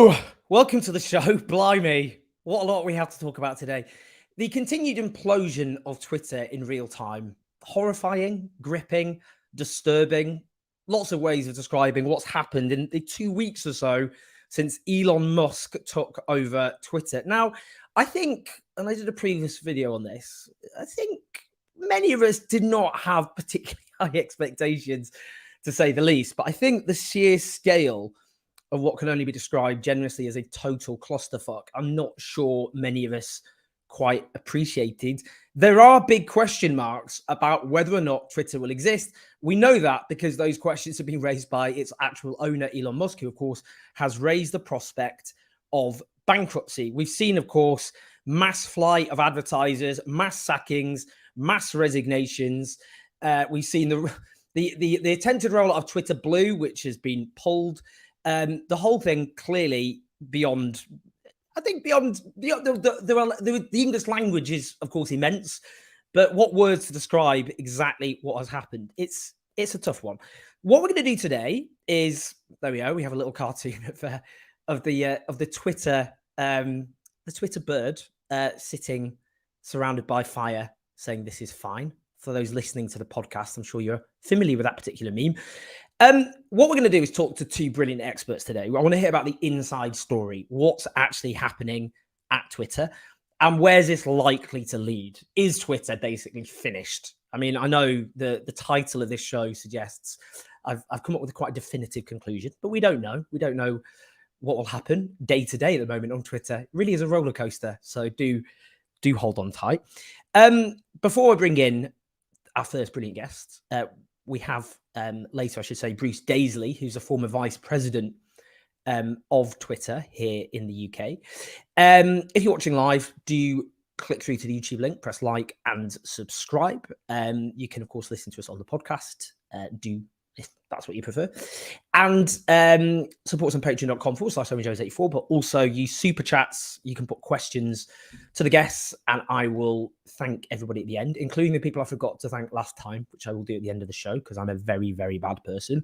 Woo! Welcome to the show. Blimey. What a lot we have to talk about today. The continued implosion of Twitter in real time. Horrifying, gripping, disturbing. Lots of ways of describing what's happened in the 2 weeks or so since Elon Musk took over Twitter. Now, I think, and I did a previous video on this, I think many of us did not have particularly high expectations, to say the least. But I think the sheer scale of what can only be described generously as a total clusterfuck, I'm not sure many of us quite appreciated. There are big question marks about whether or not Twitter will exist. We know that because those questions have been raised by its actual owner, Elon Musk, who, of course, has raised the prospect of bankruptcy. We've seen, of course, mass flight of advertisers, mass sackings, mass resignations. We've seen the attempted rollout of Twitter Blue, which has been pulled. The whole thing clearly beyond the English language is, of course, immense, but what words to describe exactly what has happened? It's a tough one. What we're going to do today is, there we go. We have a little cartoon of the Twitter bird sitting surrounded by fire, saying this is fine. For those listening to the podcast, I'm sure you're familiar with that particular meme. What we're going to do is talk to two brilliant experts today. I want to hear about the inside story, what's actually happening at Twitter, and where's this likely to lead? Is Twitter basically finished? I mean, I know the title of this show suggests I've come up with a quite definitive conclusion, but we don't know. We don't know what will happen day to day at the moment on Twitter. It really is a roller coaster, so do hold on tight. Before I bring in our first brilliant guest, we have later, I should say, Bruce Daisley, who's a former vice president of Twitter here in the UK. If you're watching live, do click through to the YouTube link, press like and subscribe. You can, of course, listen to us on the podcast. Do if that's what you prefer. And support us on patreon.com/OwenJones84, but also use super chats. You can put questions to the guests, and I will thank everybody at the end, including the people I forgot to thank last time, which I will do at the end of the show because I'm a very, very bad person.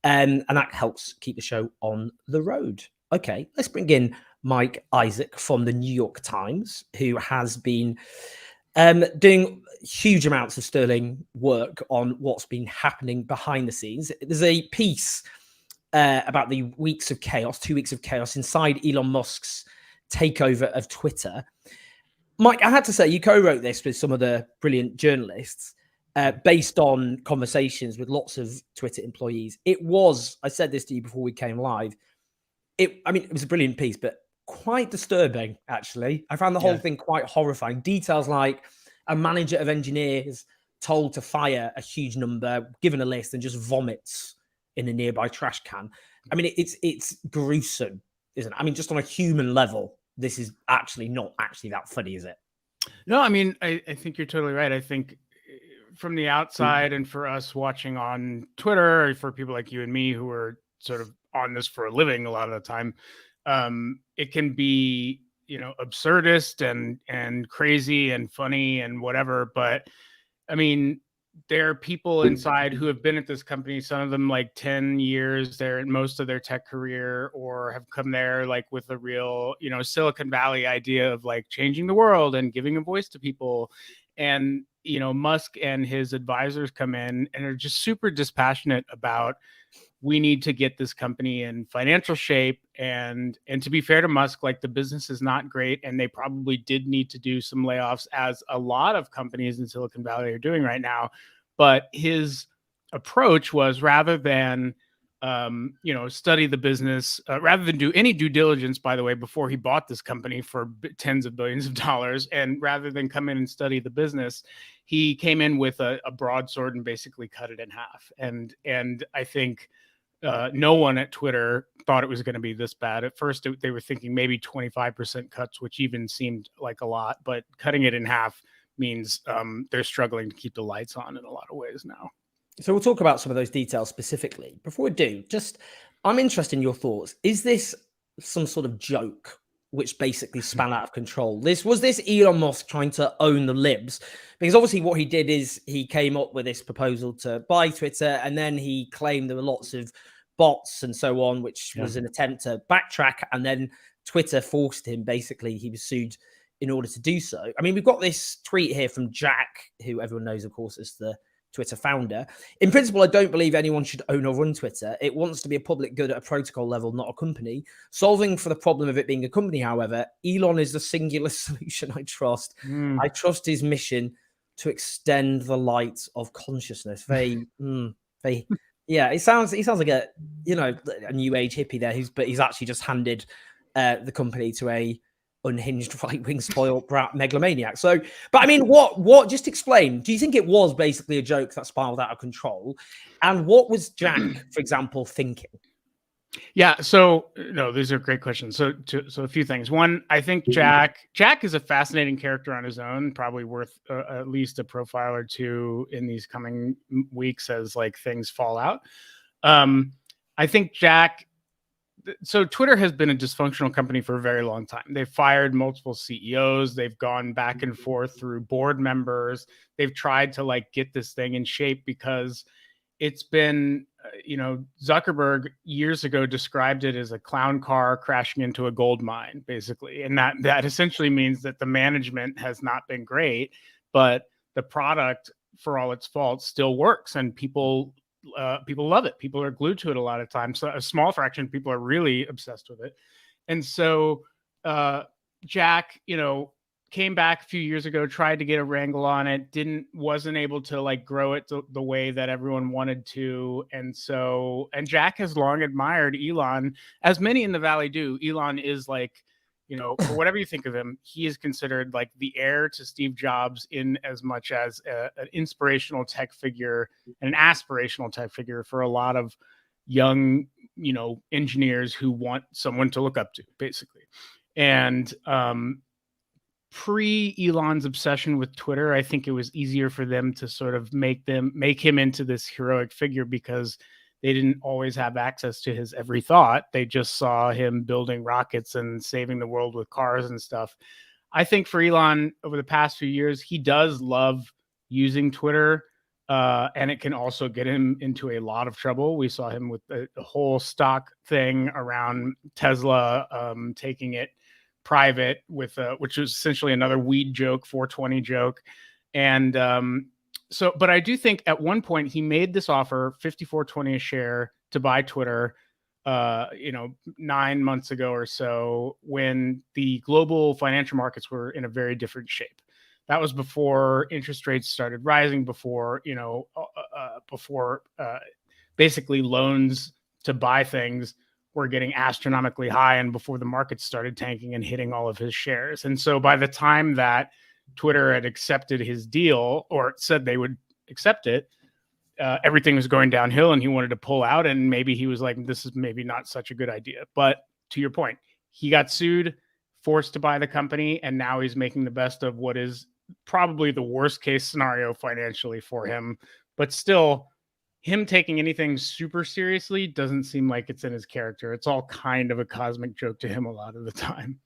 And that helps keep the show on the road. Okay, let's bring in Mike Isaac from the New York Times, who has been doing huge amounts of sterling work on what's been happening behind the scenes. There's a piece about the 2 weeks of chaos inside Elon Musk's takeover of Twitter. Mike, I had to say, you co-wrote this with some of the brilliant journalists based on conversations with lots of Twitter employees. I said this to you before we came live. It was a brilliant piece, but quite disturbing, actually. I found the whole thing quite horrifying. Details like a manager of engineers told to fire a huge number, given a list, and just vomits in a nearby trash can. I mean, it's gruesome, isn't it? I mean, just on a human level, this is actually not actually that funny, is it? No, I mean, I think you're totally right. I think from the outside and for us watching on Twitter, or for people like you and me who are sort of on this for a living a lot of the time, it can be, absurdist and crazy and funny and whatever. But I mean, there are people inside who have been at this company, some of them like 10 years, they're in most of their tech career, or have come there like with a real, Silicon Valley idea of like changing the world and giving a voice to people. And, Musk and his advisors come in and are just super dispassionate about, we need to get this company in financial shape. And to be fair to Musk, like, the business is not great, and they probably did need to do some layoffs, as a lot of companies in Silicon Valley are doing right now. But his approach was, rather than study the business, rather than do any due diligence, by the way, before he bought this company for tens of billions of dollars, and rather than come in and study the business, he came in with a broadsword and basically cut it in half. And I think no one at Twitter thought it was going to be this bad. At first, they were thinking maybe 25% cuts, which even seemed like a lot, but cutting it in half means they're struggling to keep the lights on in a lot of ways now. So we'll talk about some of those details specifically. Before we do, I'm interested in your thoughts. Is this some sort of joke which basically span out of control? Was this Elon Musk trying to own the libs? Because obviously what he did is he came up with this proposal to buy Twitter, and then he claimed there were lots of bots and so on, which was an attempt to backtrack. And then Twitter forced him, basically, he was sued in order to do so. I mean, we've got this tweet here from Jack, who everyone knows, of course, is the Twitter founder. In principle, I don't believe anyone should own or run Twitter. It wants to be a public good at a protocol level, not a company. Solving for the problem of it being a company, however, Elon is the singular solution I trust. I trust his mission to extend the light of consciousness. Very, yeah, he sounds like a new age hippie there, but he's actually just handed the company to a unhinged right-wing spoiled brat megalomaniac. So, but I mean, what just explain, do you think it was basically a joke that spiraled out of control? And what was Jack, for example, thinking? Yeah, so no, these are great questions. So a few things. One, I think Jack is a fascinating character on his own, probably worth at least a profile or two in these coming weeks as like things fall out. I think Jack, so Twitter has been a dysfunctional company for a very long time. They've fired multiple CEOs. They've gone back and forth through board members. They've tried to like get this thing in shape because it's been, Zuckerberg years ago described it as a clown car crashing into a gold mine, basically. And that essentially means that the management has not been great, but the product, for all its faults, still works. And people love it. People are glued to it a lot of times. So a small fraction of people are really obsessed with it. And so Jack, came back a few years ago, tried to get a wrangle on it, wasn't able to like grow it the way that everyone wanted to. And Jack has long admired Elon, as many in the Valley do. Elon is like, for whatever you think of him, he is considered like the heir to Steve Jobs in as much as an inspirational tech figure and an aspirational tech figure for a lot of young, engineers who want someone to look up to, basically. And pre-Elon's obsession with Twitter, I think it was easier for them to sort of make him into this heroic figure because they didn't always have access to his every thought. They just saw him building rockets and saving the world with cars and stuff. I think for Elon, over the past few years, he does love using Twitter, and it can also get him into a lot of trouble. We saw him with the whole stock thing around Tesla taking it private with which was essentially another weed joke, 420 joke. And but I do think at one point he made this offer, $54.20 a share, to buy Twitter 9 months ago or so, when the global financial markets were in a very different shape. That was before interest rates started rising, before basically loans to buy things were getting astronomically high, and before the markets started tanking and hitting all of his shares. And so by the time that Twitter had accepted his deal, or said they would accept it, everything was going downhill and he wanted to pull out. And maybe he was like, this is maybe not such a good idea. But to your point, he got sued, forced to buy the company, and now he's making the best of what is probably the worst case scenario financially for him. But still, him taking anything super seriously doesn't seem like it's in his character. It's all kind of a cosmic joke to him a lot of the time.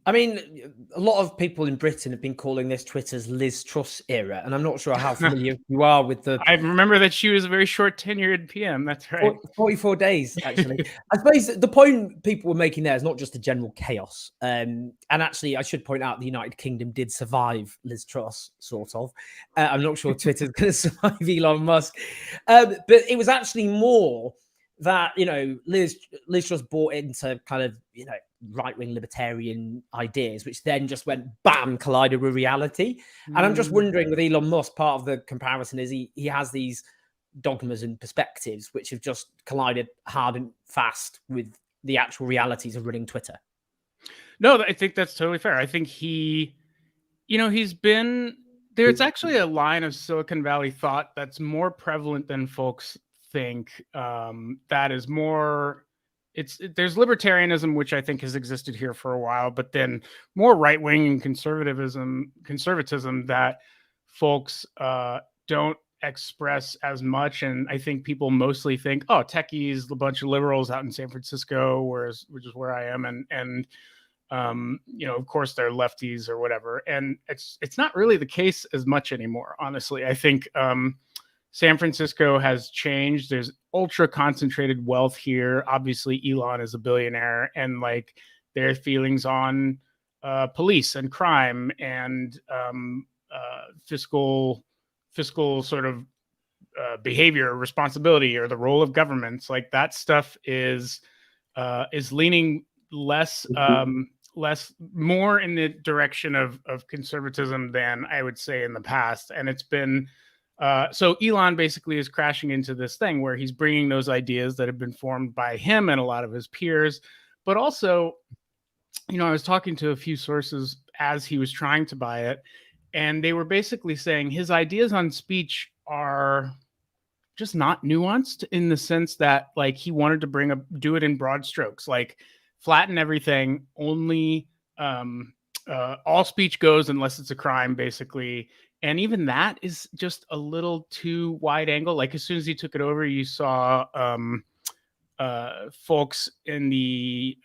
I mean, a lot of people in Britain have been calling this Twitter's Liz Truss era, and I'm not sure how familiar you are with the... I remember that she was a very short tenured PM, that's right. 44 days, actually. I suppose the point people were making there is not just the general chaos. And actually, I should point out the United Kingdom did survive Liz Truss, sort of. I'm not sure Twitter's going to survive Elon Musk. But it was actually more that, Liz Truss bought into kind of, right-wing libertarian ideas, which then just went bam, collided with reality. And I'm just wondering, with Elon Musk, part of the comparison is he has these dogmas and perspectives which have just collided hard and fast with the actual realities of running Twitter. No, I think that's totally fair. I think he's been there. It's actually a line of Silicon Valley thought that's more prevalent than folks think. That is more... there's libertarianism, which I think has existed here for a while, but then more right-wing and conservatism that folks don't express as much. And I think people mostly think, oh, techies, a bunch of liberals out in San Francisco, which is where I am. And of course they're lefties or whatever. And it's not really the case as much anymore, honestly. I think San Francisco has changed. There's ultra concentrated wealth here. Obviously, Elon is a billionaire, and like their feelings on police and crime and fiscal sort of behavior, responsibility, or the role of governments, like that stuff is leaning less more in the direction of conservatism than I would say in the past. And it's been so Elon basically is crashing into this thing where he's bringing those ideas that have been formed by him and a lot of his peers, but also, you know, I was talking to a few sources as he was trying to buy it, and they were basically saying his ideas on speech are just not nuanced, in the sense that like he wanted to do it in broad strokes, like flatten everything, only all speech goes unless it's a crime, basically. And even that is just a little too wide angle. Like as soon as he took it over, you saw folks in the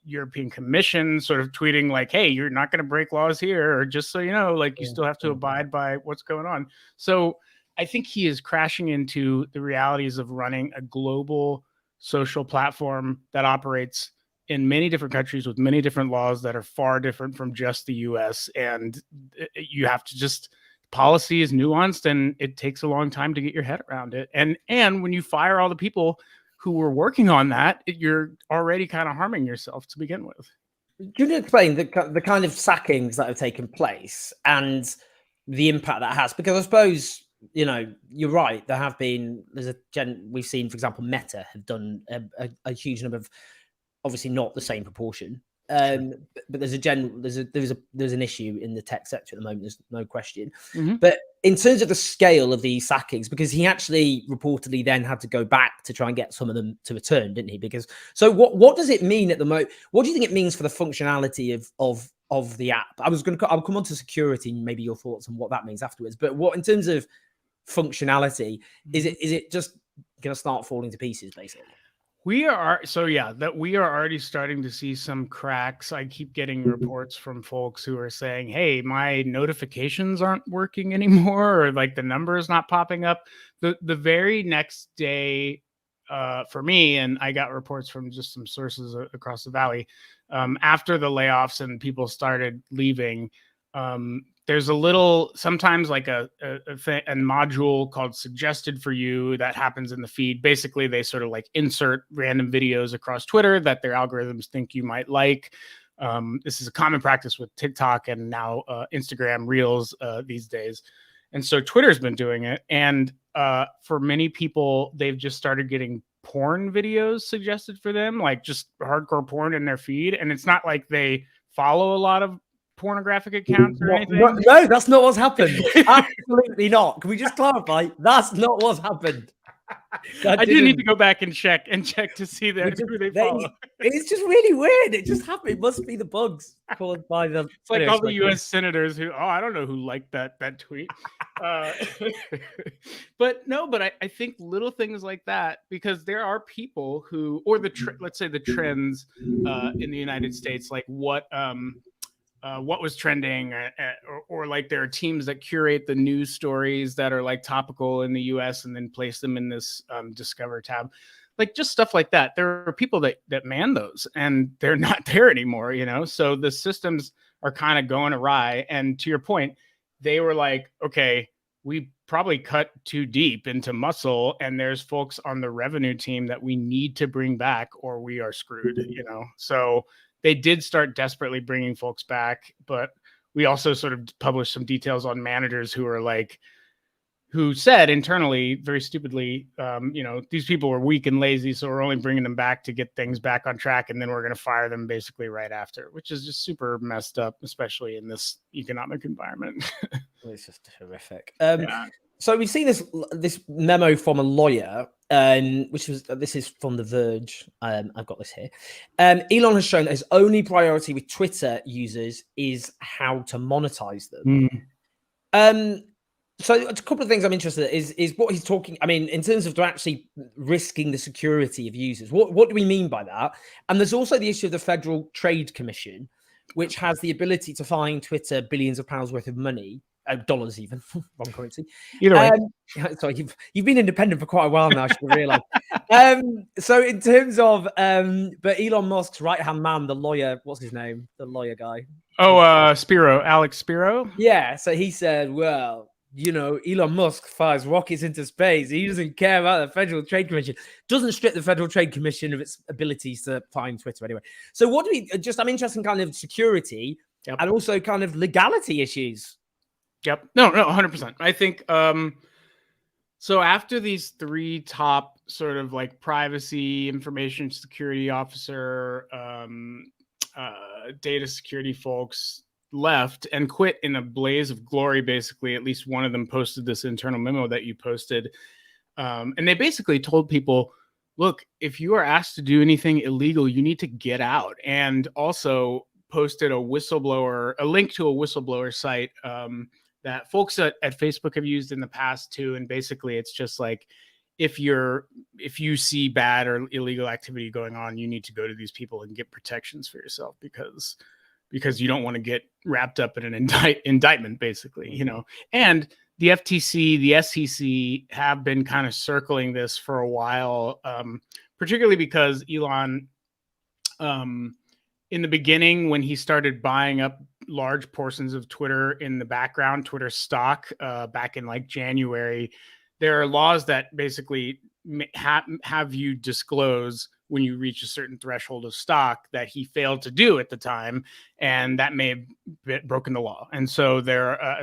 European Commission sort of tweeting like, hey, you're not going to break laws here, or just so you know, like you still have to abide by what's going on. So I think he is crashing into the realities of running a global social platform that operates in many different countries with many different laws that are far different from just the US. And you have to just, policy is nuanced, and it takes a long time to get your head around it. And when you fire all the people who were working on that, you're already kind of harming yourself to begin with. Could you explain the kind of sackings that have taken place and the impact that has? Because I suppose, you know, you're right. There have been, we've seen, for example, Meta have done a huge number of, obviously not the same proportion, but there's an issue in the tech sector at the moment. There's no question. Mm-hmm. But in terms of the scale of these sackings, because he actually reportedly then had to go back to try and get some of them to return, didn't he? Because so what does it mean at the moment? What do you think it means for the functionality of the app? I'll come on to security and maybe your thoughts on what that means afterwards. But what in terms of functionality, is it just going to start falling to pieces basically? We are already starting to see some cracks. I keep getting reports from folks who are saying, hey, my notifications aren't working anymore, or like the number is not popping up. The very next day for me, and I got reports from just some sources across the valley, after the layoffs and people started leaving, there's sometimes like a module called suggested for you that happens in the feed. Basically, they sort of like insert random videos across Twitter that their algorithms think you might like. This is a common practice with TikTok and now Instagram Reels these days. And so Twitter's been doing it. And for many people, they've just started getting porn videos suggested for them, like just hardcore porn in their feed. And it's not like they follow a lot of pornographic accounts or anything. No, that's not what's happened. Absolutely not. Can we just clarify? That's not what's happened. I do need to go back and check to see that who they follow. It's just really weird. It just happened. It must be the bugs caused by the. It's like all the U.S. senators who, I don't know who liked that tweet. But I think little things like that, because there are people who, or let's say the trends in the United States, like what was trending, or like there are teams that curate the news stories that are like topical in the US and then place them in this Discover tab, like just stuff like that. There are people that man those, and they're not there anymore, you know? So the systems are kind of going awry. And to your point, they were like, okay, we probably cut too deep into muscle, and there's folks on the revenue team that we need to bring back or we are screwed, you know? So they did start desperately bringing folks back, but we also sort of published some details on managers who said internally, very stupidly, these people were weak and lazy, so we're only bringing them back to get things back on track, and then we're going to fire them basically right after, which is just super messed up, especially in this economic environment. It's just horrific. So we've seen this memo from a lawyer, this is from The Verge. I've got this here. Elon has shown that his only priority with Twitter users is how to monetize them. So a couple of things I'm interested in is what he's talking. I mean, in terms of actually risking the security of users, what do we mean by that? And there's also the issue of the Federal Trade Commission, which has the ability to fine Twitter billions of pounds worth of money dollars even, wrong currency. Either way. Sorry, you've been independent for quite a while now, I should have realized. So in terms of, but Elon Musk's right-hand man, the lawyer, what's his name? The lawyer guy. Oh, Spiro, Alex Spiro. Yeah, so he said, well, Elon Musk fires rockets into space. He doesn't care about the Federal Trade Commission. Doesn't strip the Federal Trade Commission of its abilities to fine Twitter anyway. So what do we I'm interested in kind of security and also kind of legality issues. Yep. No, 100%. I think so after these 3 top sort of like privacy, information security officer, data security folks left and quit in a blaze of glory, basically, at least one of them posted this internal memo that you posted. And they basically told people, look, if you are asked to do anything illegal, you need to get out. And also posted a link to a whistleblower site that folks at Facebook have used in the past too. And basically it's just like, if you see bad or illegal activity going on, you need to go to these people and get protections for yourself because you don't want to get wrapped up in an indictment, basically, And the FTC, the SEC have been kind of circling this for a while, particularly because Elon, in the beginning, when he started buying up large portions of Twitter in the background, Twitter stock, back in like January, there are laws that basically have you disclose when you reach a certain threshold of stock that he failed to do at the time, and that may have broken the law. And so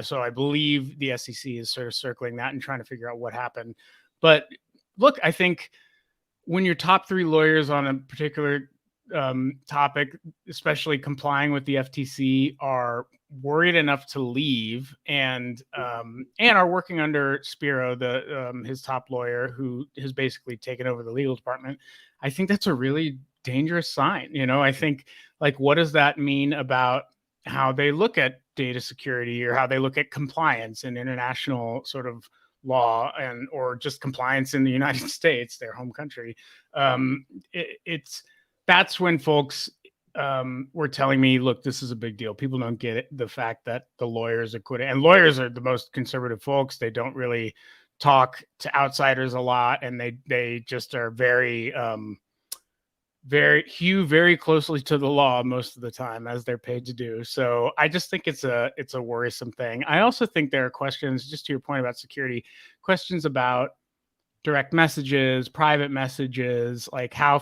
so I believe the SEC is sort of circling that and trying to figure out what happened. But look, I think when your top 3 lawyers on a particular topic, especially complying with the FTC, are worried enough to leave and are working under Spiro, his top lawyer, who has basically taken over the legal department, I think that's a really dangerous sign. I think, like, what does that mean about how they look at data security or how they look at compliance in international sort of law or just compliance in the United States, their home country? That's when folks were telling me, look, this is a big deal. People don't get it, the fact that the lawyers are quitting. And lawyers are the most conservative folks. They don't really talk to outsiders a lot. And they just are very closely to the law most of the time, as they're paid to do. So I just think it's a worrisome thing. I also think there are questions, just to your point about security, questions about direct messages, private messages, like how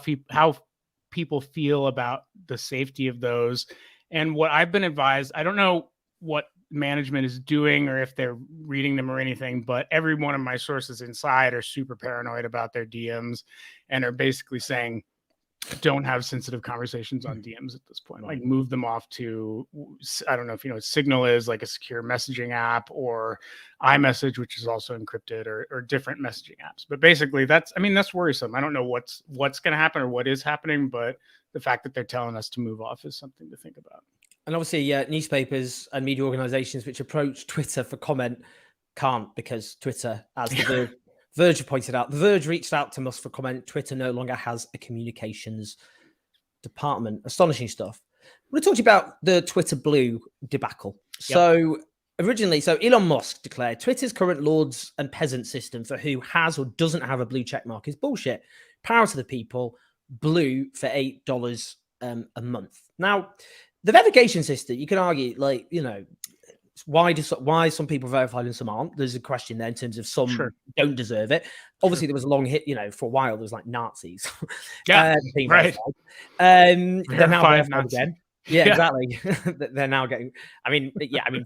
people feel about the safety of those. And what I've been advised, I don't know what management is doing or if they're reading them or anything, but every one of my sources inside are super paranoid about their DMs and are basically saying, don't have sensitive conversations on DMs at this point. Like, move them off to, I don't know if you know what Signal is, like a secure messaging app, or iMessage, which is also encrypted, or different messaging apps. But basically that's worrisome. I don't know what's going to happen or what is happening, but the fact that they're telling us to move off is something to think about. And obviously, newspapers and media organizations which approach Twitter for comment can't, because Twitter, as the Verge pointed out, The Verge reached out to Musk for comment. Twitter no longer has a communications department. Astonishing stuff. We're going to talk to you about the Twitter Blue debacle. Yep. So Elon Musk declared Twitter's current lords and peasant system for who has or doesn't have a blue check mark is bullshit. Power to the people. Blue for $8 a month. Now, the verification system, you can argue, like, why some people verified and some aren't. There's a question there in terms of some don't deserve it. Obviously, there was a long hit, for a while there was like Nazis. Being right. They're now verified again. Yeah, exactly. They're now getting,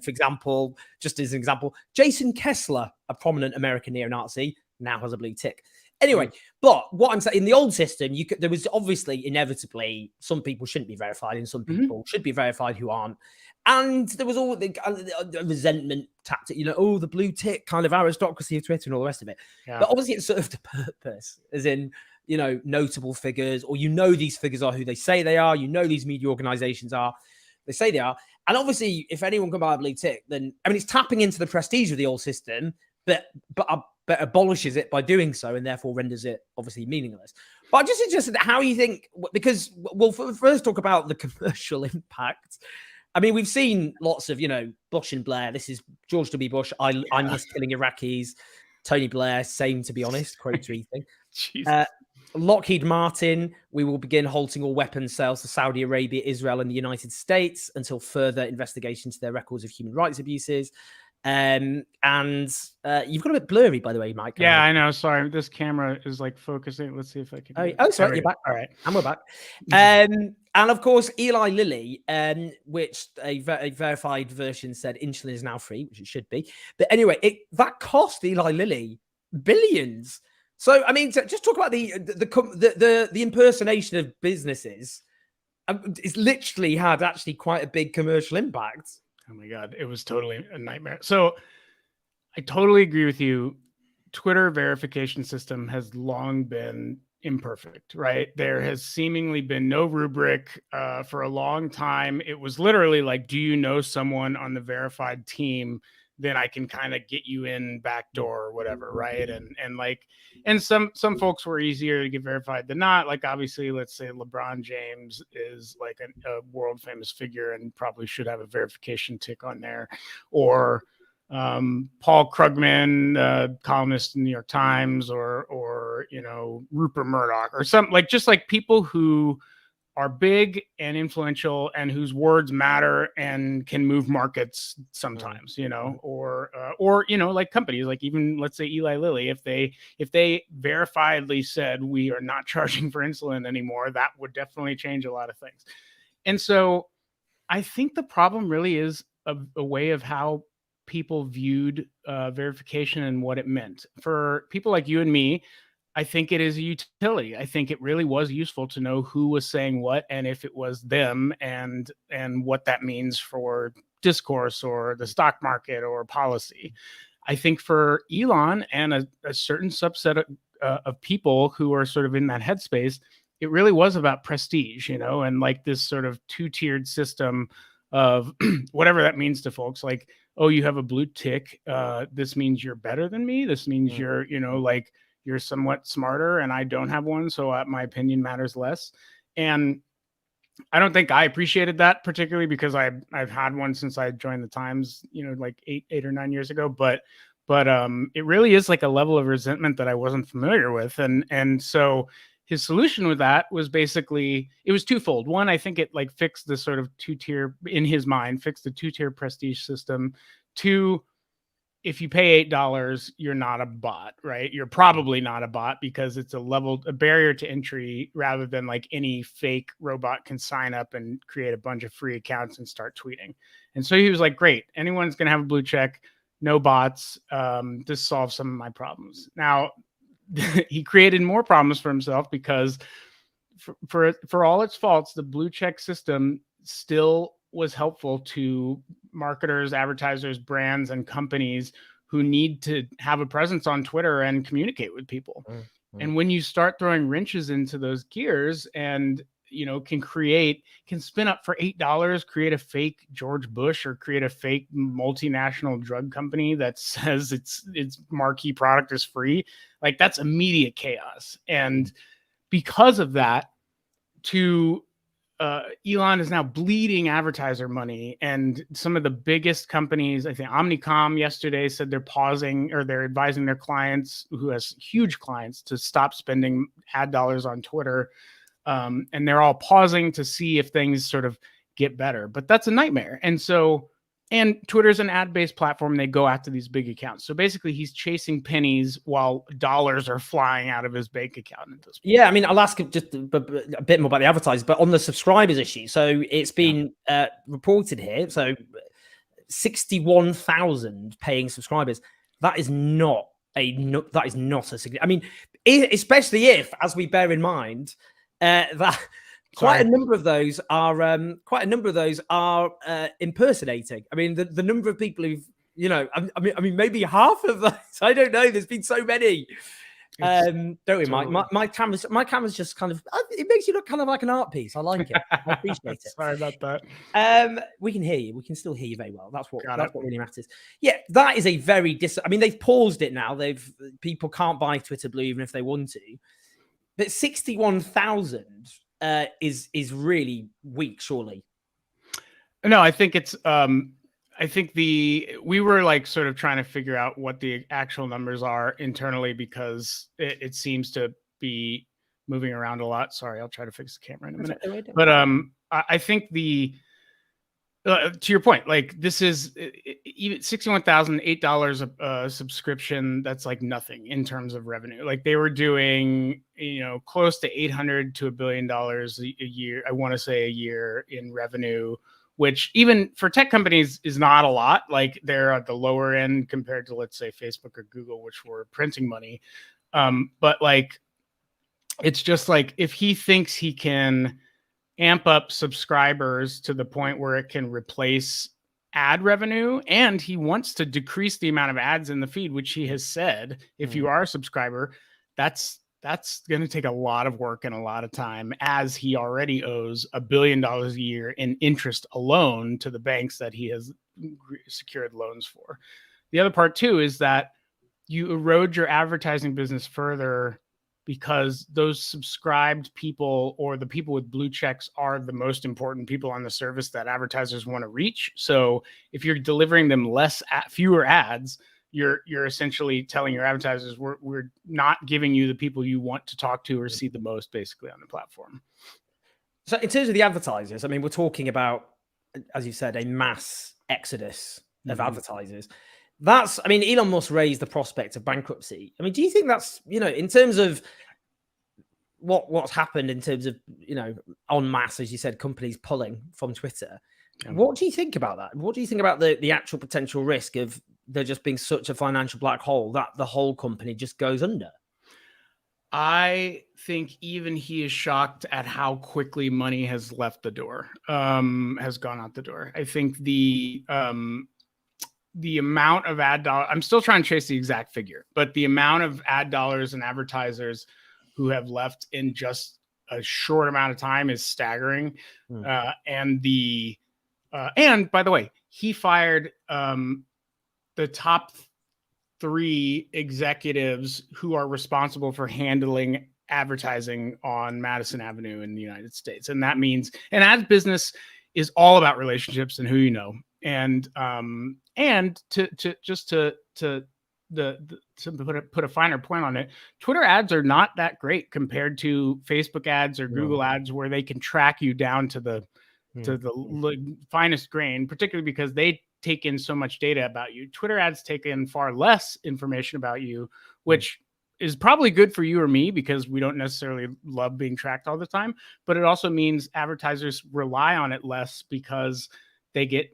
for example, just as an example, Jason Kessler, a prominent American neo-Nazi, now has a blue tick. Anyway, but what I'm saying, in the old system, there was obviously inevitably some people shouldn't be verified and some people should be verified who aren't. And there was all the resentment tactic, the blue tick kind of aristocracy of Twitter and all the rest of it. Yeah. But obviously it served a purpose, as in, notable figures, or these figures are who they say they are, these media organizations are, they say they are. And obviously, if anyone can buy a blue tick, then, it's tapping into the prestige of the old system, but abolishes it by doing so, and therefore renders it obviously meaningless. But I'm just interested in how you think, because we'll first talk about the commercial impact, I mean, we've seen lots of, Bush and Blair. This is George W. Bush. I miss killing Iraqis. Tony Blair, same, to be honest, quote tweeting. Lockheed Martin, we will begin halting all weapons sales to Saudi Arabia, Israel, and the United States until further investigation to their records of human rights abuses. And you've got a bit blurry, by the way, Mike. Yeah, I know. Sorry, this camera is like focusing. Let's see if I can. Sorry, you're back. All right, and we're back. And of course, Eli Lilly, which a verified version said insulin is now free, which it should be. But anyway, that cost Eli Lilly billions. So I mean, just talk about the impersonation of businesses. It's literally had actually quite a big commercial impact. Oh my God, it was totally a nightmare. So I totally agree with you. Twitter verification system has long been imperfect, right? There has seemingly been no rubric for a long time. It was literally like, do you know someone on the verified team? Then I can kind of get you in backdoor or whatever, right? And some folks were easier to get verified than not. Like obviously, let's say LeBron James is like a world famous figure and probably should have a verification tick on there, or Paul Krugman, columnist in the New York Times, or Rupert Murdoch, or something like just like people who are big and influential and whose words matter and can move markets sometimes, or like companies, like even let's say Eli Lilly, if they verifiedly said we are not charging for insulin anymore, that would definitely change a lot of things. And so I think the problem really is a way of how people viewed verification and what it meant. For people like you and me, I think it is a utility. I think it really was useful to know who was saying what and if it was them, and what that means for discourse or the stock market or policy. I think for Elon and a certain subset of people who are sort of in that headspace, it really was about prestige, and like this sort of two-tiered system of whatever that means to folks. Like, oh, you have a blue tick. This means you're better than me. This means you're, like, you're somewhat smarter and I don't have one, so my opinion matters less. And I don't think I appreciated that particularly, because I've had one since I joined the Times, like eight or 9 years ago. But it really is like a level of resentment that I wasn't familiar with. And so his solution with that was basically, it was twofold. One, I think it like fixed the sort of two-tier, in his mind, fixed the two-tier prestige system. Two, if you pay $8, you're not a bot, right? You're probably not a bot because it's a barrier to entry, rather than like any fake robot can sign up and create a bunch of free accounts and start tweeting. And so he was like, great, anyone's going to have a blue check, no bots. This solves some of my problems. Now, he created more problems for himself, because for all its faults, the blue check system still was helpful to marketers, advertisers, brands, and companies who need to have a presence on Twitter and communicate with people. And when you start throwing wrenches into those gears and, can spin up for $8, create a fake George Bush, or create a fake multinational drug company that says its marquee product is free, like that's immediate chaos. And because of that, Elon is now bleeding advertiser money, and some of the biggest companies, I think Omnicom yesterday said they're pausing, or they're advising their clients, who has huge clients, to stop spending ad dollars on Twitter. And they're all pausing to see if things sort of get better, but that's a nightmare. And Twitter's an ad-based platform. They go after these big accounts. So basically he's chasing pennies while dollars are flying out of his bank account at this point. Yeah, I mean, I'll ask just a bit more about the advertisers, but on the subscribers issue. So it's been reported here. So 61,000 paying subscribers. That is not a significant. I mean, especially if, as we bear in mind, that quite a number of those are impersonating. I mean, the number of people who've, I mean, maybe half of those. I don't know. There's been so many. Don't we, Mike? My camera's just kind of, it makes you look kind of like an art piece. I like it. I appreciate it. Sorry about that. We can hear you. We can still hear you very well. That's what really matters. Yeah, that is a very I mean, they've paused it now. People can't buy Twitter Blue even if they want to. But 61,000 is really weak, surely. No, I think it's I think we were like sort of trying to figure out what the actual numbers are internally because it seems to be moving around a lot. Sorry, I'll try to fix the camera in a minute. But I think to your point, like this is even $61,008 a subscription. That's like nothing in terms of revenue. Like they were doing, close to $800 to $1 billion a year. I want to say a year in revenue, which even for tech companies is not a lot. Like they're at the lower end compared to, let's say, Facebook or Google, which were printing money. But like, it's just like if he thinks he can amp up subscribers to the point where it can replace ad revenue, and he wants to decrease the amount of ads in the feed, which he has said, if you are a subscriber, that's going to take a lot of work and a lot of time, as he already owes $1 billion a year in interest alone to the banks that he has secured loans for. The other part too is that you erode your advertising business further because those subscribed people or the people with blue checks are the most important people on the service that advertisers want to reach. So if you're delivering them fewer ads, you're essentially telling your advertisers, we're not giving you the people you want to talk to or see the most, basically, on the platform. So in terms of the advertisers, I mean, we're talking about, as you said, a mass exodus of advertisers. I mean, Elon Musk raised the prospect of bankruptcy. I mean, do you think that's, in terms of what's happened in terms of, en masse, as you said, companies pulling from Twitter? Yeah. What do you think about that? What do you think about the actual potential risk of there just being such a financial black hole that the whole company just goes under? I think even he is shocked at how quickly money has left the door, has gone out the door. I think the amount of ad dollars, I'm still trying to chase the exact figure, but the amount of ad dollars and advertisers who have left in just a short amount of time is staggering. And by the way, he fired the top 3 executives who are responsible for handling advertising on Madison Avenue in the United States. And that means an ad business is all about relationships and who you know. And to put a finer point on it, Twitter ads are not that great compared to Facebook ads or Google ads, where they can track you down to the finest grain, particularly because they take in so much data about you. Twitter ads take in far less information about you, which is probably good for you or me because we don't necessarily love being tracked all the time. But it also means advertisers rely on it less because they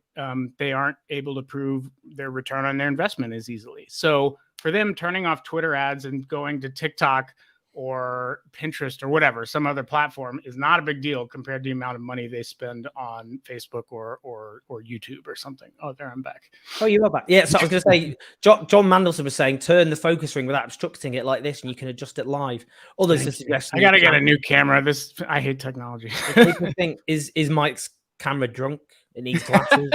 aren't able to prove their return on their investment as easily. So for them, turning off Twitter ads and going to TikTok or Pinterest or whatever, some other platform, is not a big deal compared to the amount of money they spend on Facebook or YouTube or something. Oh, there, I'm back. Oh, you are back. Yeah, so I was going to say, John Mandelson was saying, turn the focus ring without obstructing it like this, and you can adjust it live. Others are suggesting, I got to get a new camera. I hate technology. People think, is Mike's camera drunk? It needs glasses.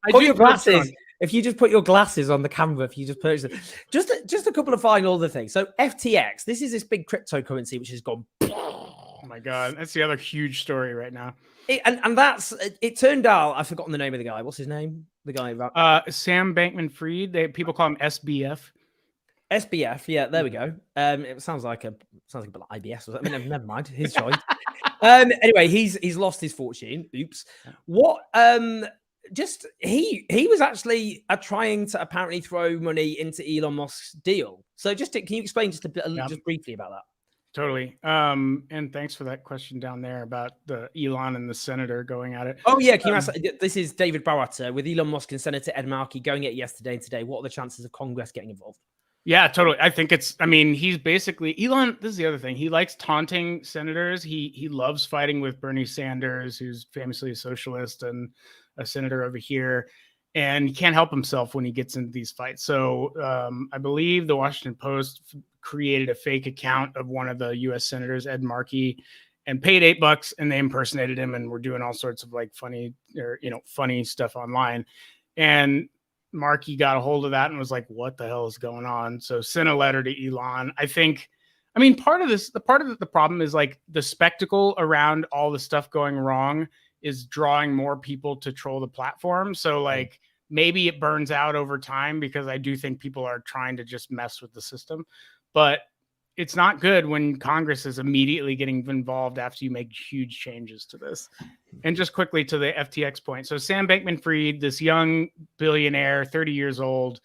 Put your glasses. If you just put your glasses on the camera, if you just purchase them. Just a couple of final other things. So FTX, this is this big cryptocurrency which has gone. Oh my God, that's the other huge story right now. It turned out, I've forgotten the name of the guy. What's his name? The guy Sam Bankman-Fried. People call him SBF. SBF, yeah, there we go. It sounds like a bit like IBS. I mean, never mind. His choice. Anyway, he's lost his fortune. Oops. What? He was actually trying to apparently throw money into Elon Musk's deal. So can you explain just just briefly about that? Totally. And thanks for that question down there about the Elon and the senator going at it. Oh yeah, can you ask? This is David Barrett with Elon Musk and Senator Ed Markey going at it yesterday and today. What are the chances of Congress getting involved? Yeah, totally. I think he's basically Elon. This is the other thing. He likes taunting senators. He loves fighting with Bernie Sanders, who's famously a socialist and a senator over here. And he can't help himself when he gets into these fights. So I believe the Washington Post created a fake account of one of the U.S. senators, Ed Markey, and paid $8, and they impersonated him and were doing all sorts of like funny stuff online. And Markey got a hold of that and was like, what the hell is going on? So sent a letter to Elon. Part of the problem is like the spectacle around all the stuff going wrong is drawing more people to troll the platform. So like maybe it burns out over time, because I do think people are trying to just mess with the system. But it's not good when Congress is immediately getting involved after you make huge changes to this. And just quickly to the FTX point. So Sam Bankman-Fried, this young billionaire, 30 years old,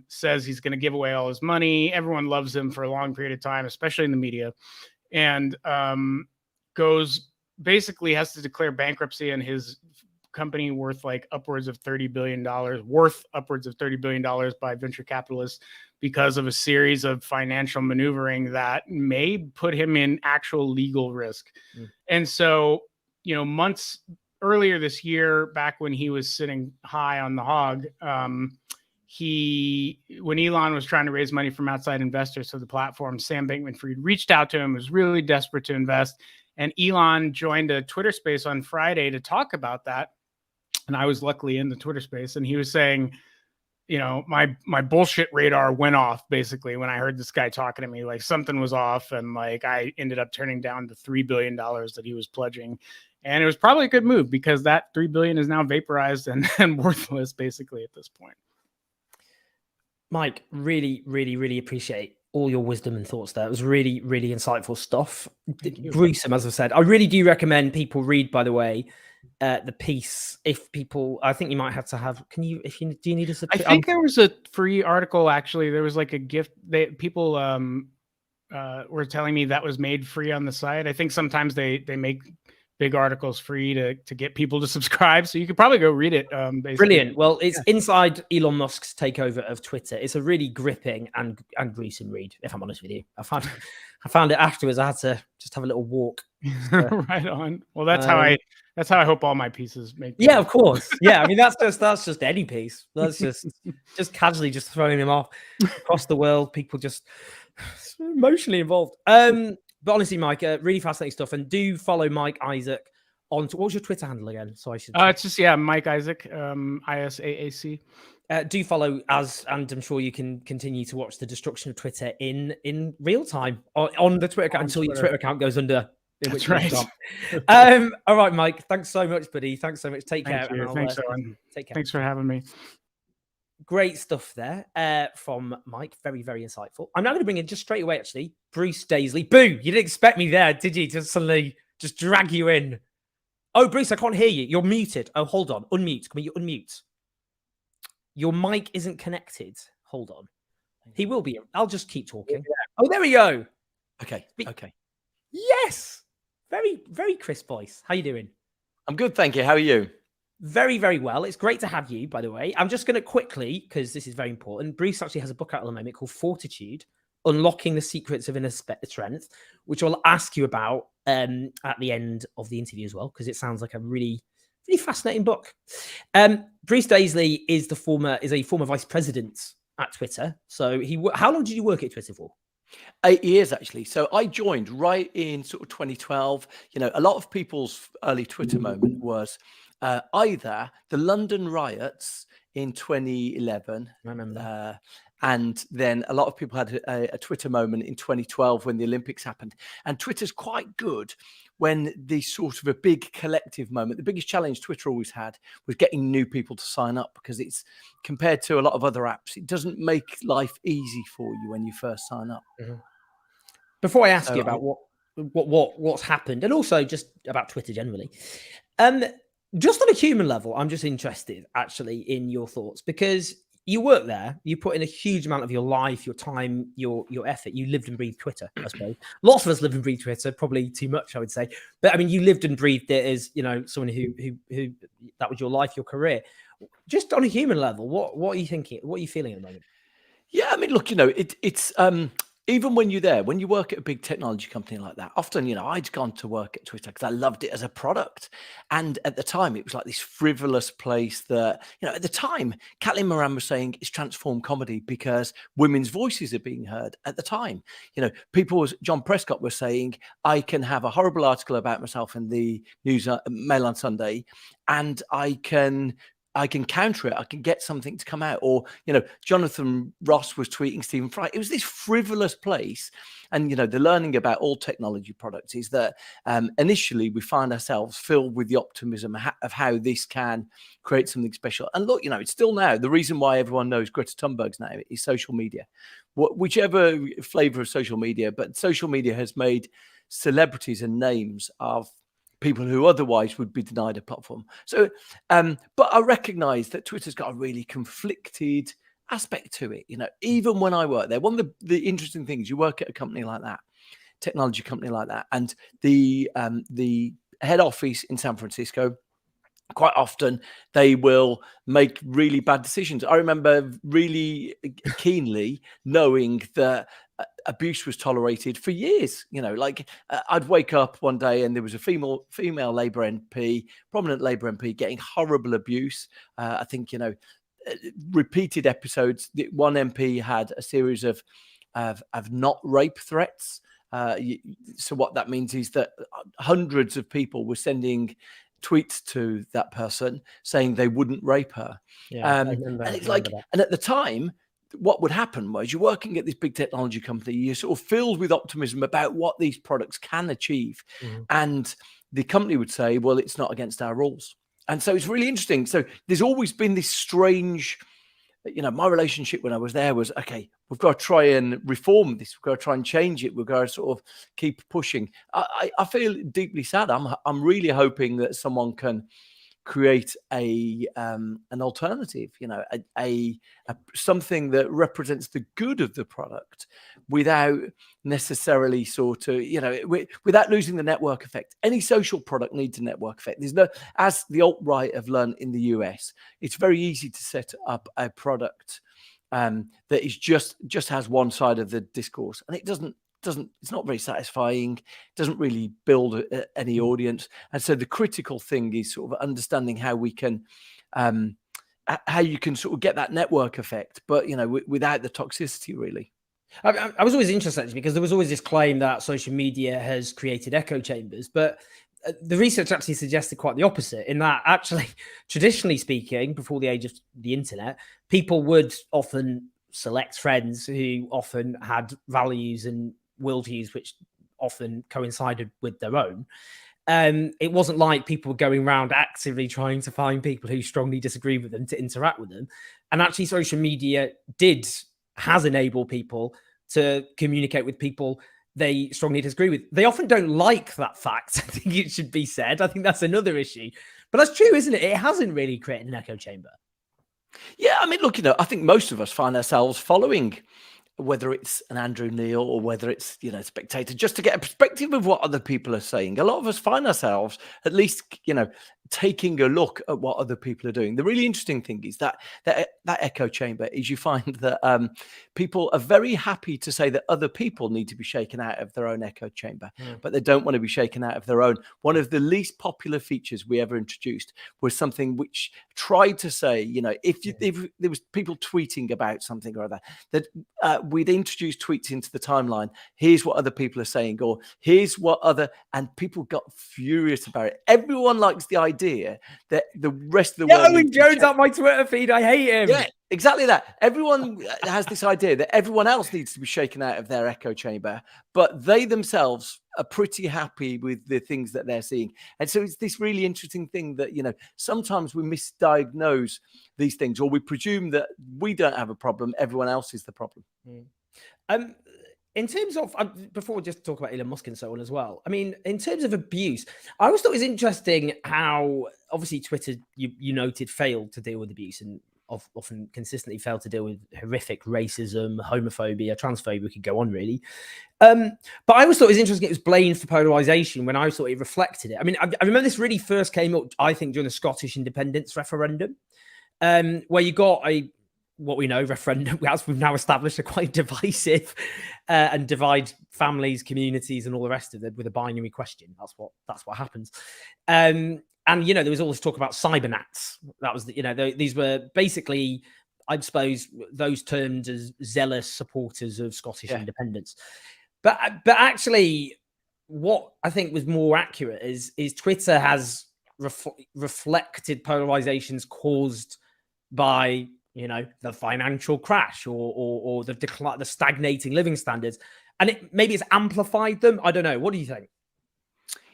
says he's going to give away all his money. Everyone loves him for a long period of time, especially in the media. And basically has to declare bankruptcy, and his company worth upwards of $30 billion by venture capitalists, because of a series of financial maneuvering that may put him in actual legal risk. And so, months earlier this year, back when he was sitting high on the hog, when Elon was trying to raise money from outside investors for the platform, Sam Bankman-Fried reached out to him, was really desperate to invest. And Elon joined a Twitter space on Friday to talk about that. And I was luckily in the Twitter space, and he was saying, my bullshit radar went off basically when I heard this guy talking to me, like something was off. And I ended up turning down the $3 billion that he was pledging. And it was probably a good move, because that $3 billion is now vaporized and worthless basically at this point. Mike, really, really, really appreciate all your wisdom and thoughts there. It was really, really insightful stuff. Gruesome, as I said. I really do recommend people read, by the way, the piece. If people, I think you might have to have, do you need a I think there was a free article, actually. There was like a gift that people were telling me that was made free on the site. I think sometimes they make big articles free to get people to subscribe, so you could probably go read it. Brilliant. Well, it's inside Elon Musk's takeover of Twitter. It's a really gripping and gruesome read, if I'm honest with you. I found it afterwards. I had to just have a little walk. Right on. Well, that's how I hope all my pieces make. Yeah, of course. Yeah, I mean that's just any piece. That's just casually just throwing him off across the world. People just emotionally involved. But honestly, Mike, really fascinating stuff. And do follow Mike Isaac on. What was your Twitter handle again? So I should. It's just Mike Isaac, ISAAC. Do follow and I'm sure you can continue to watch the destruction of Twitter in real time on the Twitter account until your Twitter account goes under. That's right. All right, Mike. Thanks so much, buddy. Thanks so much. Take care. Thanks, Owen. Take care. Thanks for having me. Great stuff there from Mike. Very, very insightful. I'm now going to bring in just straight away, actually, Bruce Daisley. Boo! You didn't expect me there, did you? To suddenly just drag you in. Oh, Bruce, I can't hear you. You're muted. Oh, hold on. Unmute. Can you unmute? Your mic isn't connected. Hold on. He will be. I'll just keep talking. Oh, there we go. Okay. Okay. Yes. Very, very crisp voice. How you doing? I'm good, thank you. How are you? Very, very well. It's great to have you, by the way. I'm just going to quickly, because this is very important. Bruce actually has a book out at the moment called Fortitude, Unlocking the Secrets of Inner Strength, which I'll ask you about at the end of the interview as well, because it sounds like a really, really fascinating book. Bruce Daisley is a former vice president at Twitter. So how long did you work at Twitter for? 8 years, actually. So I joined right in sort of 2012. A lot of people's early Twitter moment was either the London riots in 2011. I remember. And then a lot of people had a Twitter moment in 2012 when the Olympics happened. And Twitter's quite good when the sort of a big collective moment. The biggest challenge Twitter always had was getting new people to sign up, because it's compared to a lot of other apps, it doesn't make life easy for you when you first sign up. Mm-hmm. Before I ask you about what's happened, and also just about Twitter generally, just on a human level, I'm just interested actually in your thoughts, because you work there, you put in a huge amount of your life, your time, your effort. You lived and breathed Twitter, I suppose. Lots of us live and breathe Twitter, probably too much, I would say. But I mean, you lived and breathed it as, someone who that was your life, your career. Just on a human level, what are you thinking? What are you feeling at the moment? Yeah, I mean, look, it's even when you're there, when you work at a big technology company like that, often, I'd gone to work at Twitter because I loved it as a product. And at the time, it was like this frivolous place that, at the time, Kathleen Moran was saying it's transformed comedy because women's voices are being heard at the time. John Prescott was saying, I can have a horrible article about myself in the news Mail on Sunday, and I can I can counter it. I can get something to come out. Or, Jonathan Ross was tweeting Stephen Fry. It was this frivolous place. And, the learning about all technology products is that initially we find ourselves filled with the optimism of how this can create something special. And look, it's still now. The reason why everyone knows Greta Thunberg's name is social media. Whichever flavor of social media, but social media has made celebrities and names of people who otherwise would be denied a platform. So, but I recognize that Twitter's got a really conflicted aspect to it. Even when I work there, one of the interesting things, you work at a company like that, technology company like that, and the head office in San Francisco, quite often they will make really bad decisions. I remember really keenly knowing that abuse was tolerated for years. I'd wake up one day and there was a female Labour MP, prominent Labour MP, getting horrible abuse. I think repeated episodes. One MP had a series of not rape threats. So what that means is that hundreds of people were sending tweets to that person saying they wouldn't rape her. Yeah, And it's like, and at the time, what would happen was you're working at this big technology company, you're sort of filled with optimism about what these products can achieve. And the company would say, well, it's not against our rules. And so it's really interesting. So there's always been this strange, my relationship when I was there was, okay, we've got to try and reform this. We've got to try and change it. We've got to sort of keep pushing. I feel deeply sad. I'm really hoping that someone can create an alternative, a something that represents the good of the product without necessarily sort of, without losing the network effect. Any social product needs a network effect. There's no, as the alt-right have learned in the US, it's very easy to set up a product that is just has one side of the discourse, and it doesn't it's not very satisfying, doesn't really build any audience. And so the critical thing is sort of understanding how we can how you can sort of get that network effect, but without the toxicity, really. I was always interested actually, because there was always this claim that social media has created echo chambers, but the research actually suggested quite the opposite, in that actually, traditionally speaking, before the age of the internet, people would often select friends who often had values and worldviews which often coincided with their own. It wasn't like people were going around actively trying to find people who strongly disagree with them to interact with them. And actually, social media has enabled people to communicate with people they strongly disagree with. They often don't like that fact. I think it should be said. I think that's another issue. But that's true, isn't it? It hasn't really created an echo chamber. Yeah, I mean, look, I think most of us find ourselves following, whether it's an Andrew Neil or whether it's, Spectator, just to get a perspective of what other people are saying. A lot of us find ourselves at least, taking a look at what other people are doing. The really interesting thing is that echo chamber is you find that people are very happy to say that other people need to be shaken out of their own echo chamber, but they don't want to be shaken out of their own. One of the least popular features we ever introduced was something which tried to say, if there was people tweeting about something or other, that we'd introduce tweets into the timeline. Here's what other people are saying, or here's what and people got furious about it. Everyone likes the idea that the rest of the world. Owen Jones on my Twitter feed. I hate him. Yeah, exactly that. Everyone has this idea that everyone else needs to be shaken out of their echo chamber, but they themselves are pretty happy with the things that they're seeing. And so it's this really interesting thing that, sometimes we misdiagnose these things, or we presume that we don't have a problem, everyone else is the problem. In terms of, before we just talk about Elon Musk and so on as well, I mean, in terms of abuse, I always thought it was interesting how, obviously, Twitter, you noted, failed to deal with abuse and often consistently failed to deal with horrific racism, homophobia, transphobia. We could go on, really. But I always thought it was interesting it was blamed for polarization when I thought it reflected it. I mean, I remember this really first came up, I think, during the Scottish independence referendum, where you got what we know, referendum, as we've now established, are quite divisive and divide families, communities, and all the rest of it with a binary question. That's what happens. And there was all this talk about cybernats. That was these were basically, I suppose, those termed as zealous supporters of Scottish independence. But actually, what I think was more accurate is Twitter has reflected polarizations caused by, you know, the financial crash or the decline, the stagnating living standards, and maybe it's amplified them. I don't know. What do you think?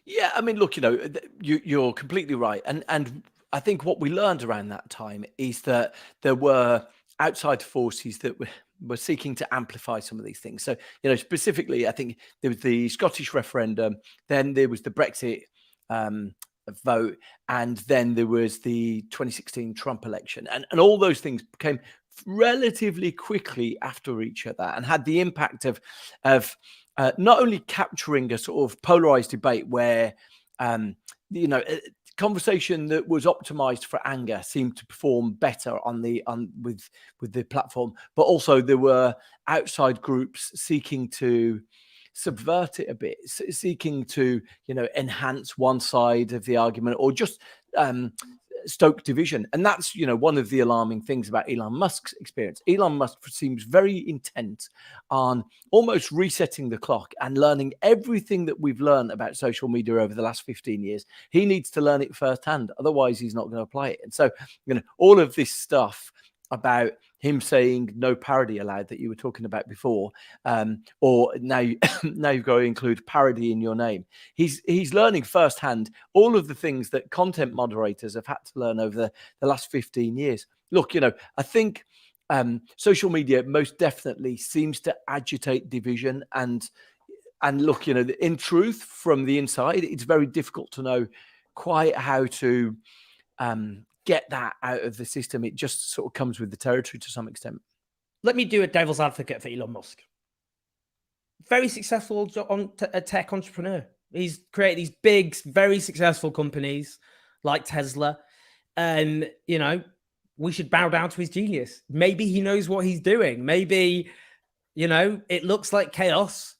Yeah, I mean, look, you know, you're completely right, and I think what we learned around that time is that there were outside forces that were seeking to amplify some of these things. So, you know, specifically, I think there was the Scottish referendum, then there was the Brexit vote, and then there was the 2016 Trump election, and all those things came relatively quickly after each other and had the impact of not only capturing a sort of polarized debate where you know, conversation that was optimized for anger seemed to perform better with the platform, but also there were outside groups seeking to subvert it a bit, seeking to, you know, enhance one side of the argument or just stoke division. And that's, you know, one of the alarming things about Elon Musk's experience. Elon Musk seems very intent on almost resetting the clock and learning everything that we've learned about social media over the last 15 years. He needs to learn it firsthand, otherwise he's not going to apply it. And so, you know, all of this stuff about him saying no parody allowed that you were talking about before, or now you've got to include parody in your name. He's learning firsthand all of the things that content moderators have had to learn over the last 15 years. Look, you know, I think social media most definitely seems to agitate division, and look, you know, in truth, from the inside, it's very difficult to know quite how to get that out of the system. It just sort of comes with the territory to some extent. Let me do a devil's advocate for Elon Musk. Very successful a tech entrepreneur. He's created these big, very successful companies like Tesla. And, you know, we should bow down to his genius. Maybe he knows what he's doing. Maybe, you know, it looks like chaos,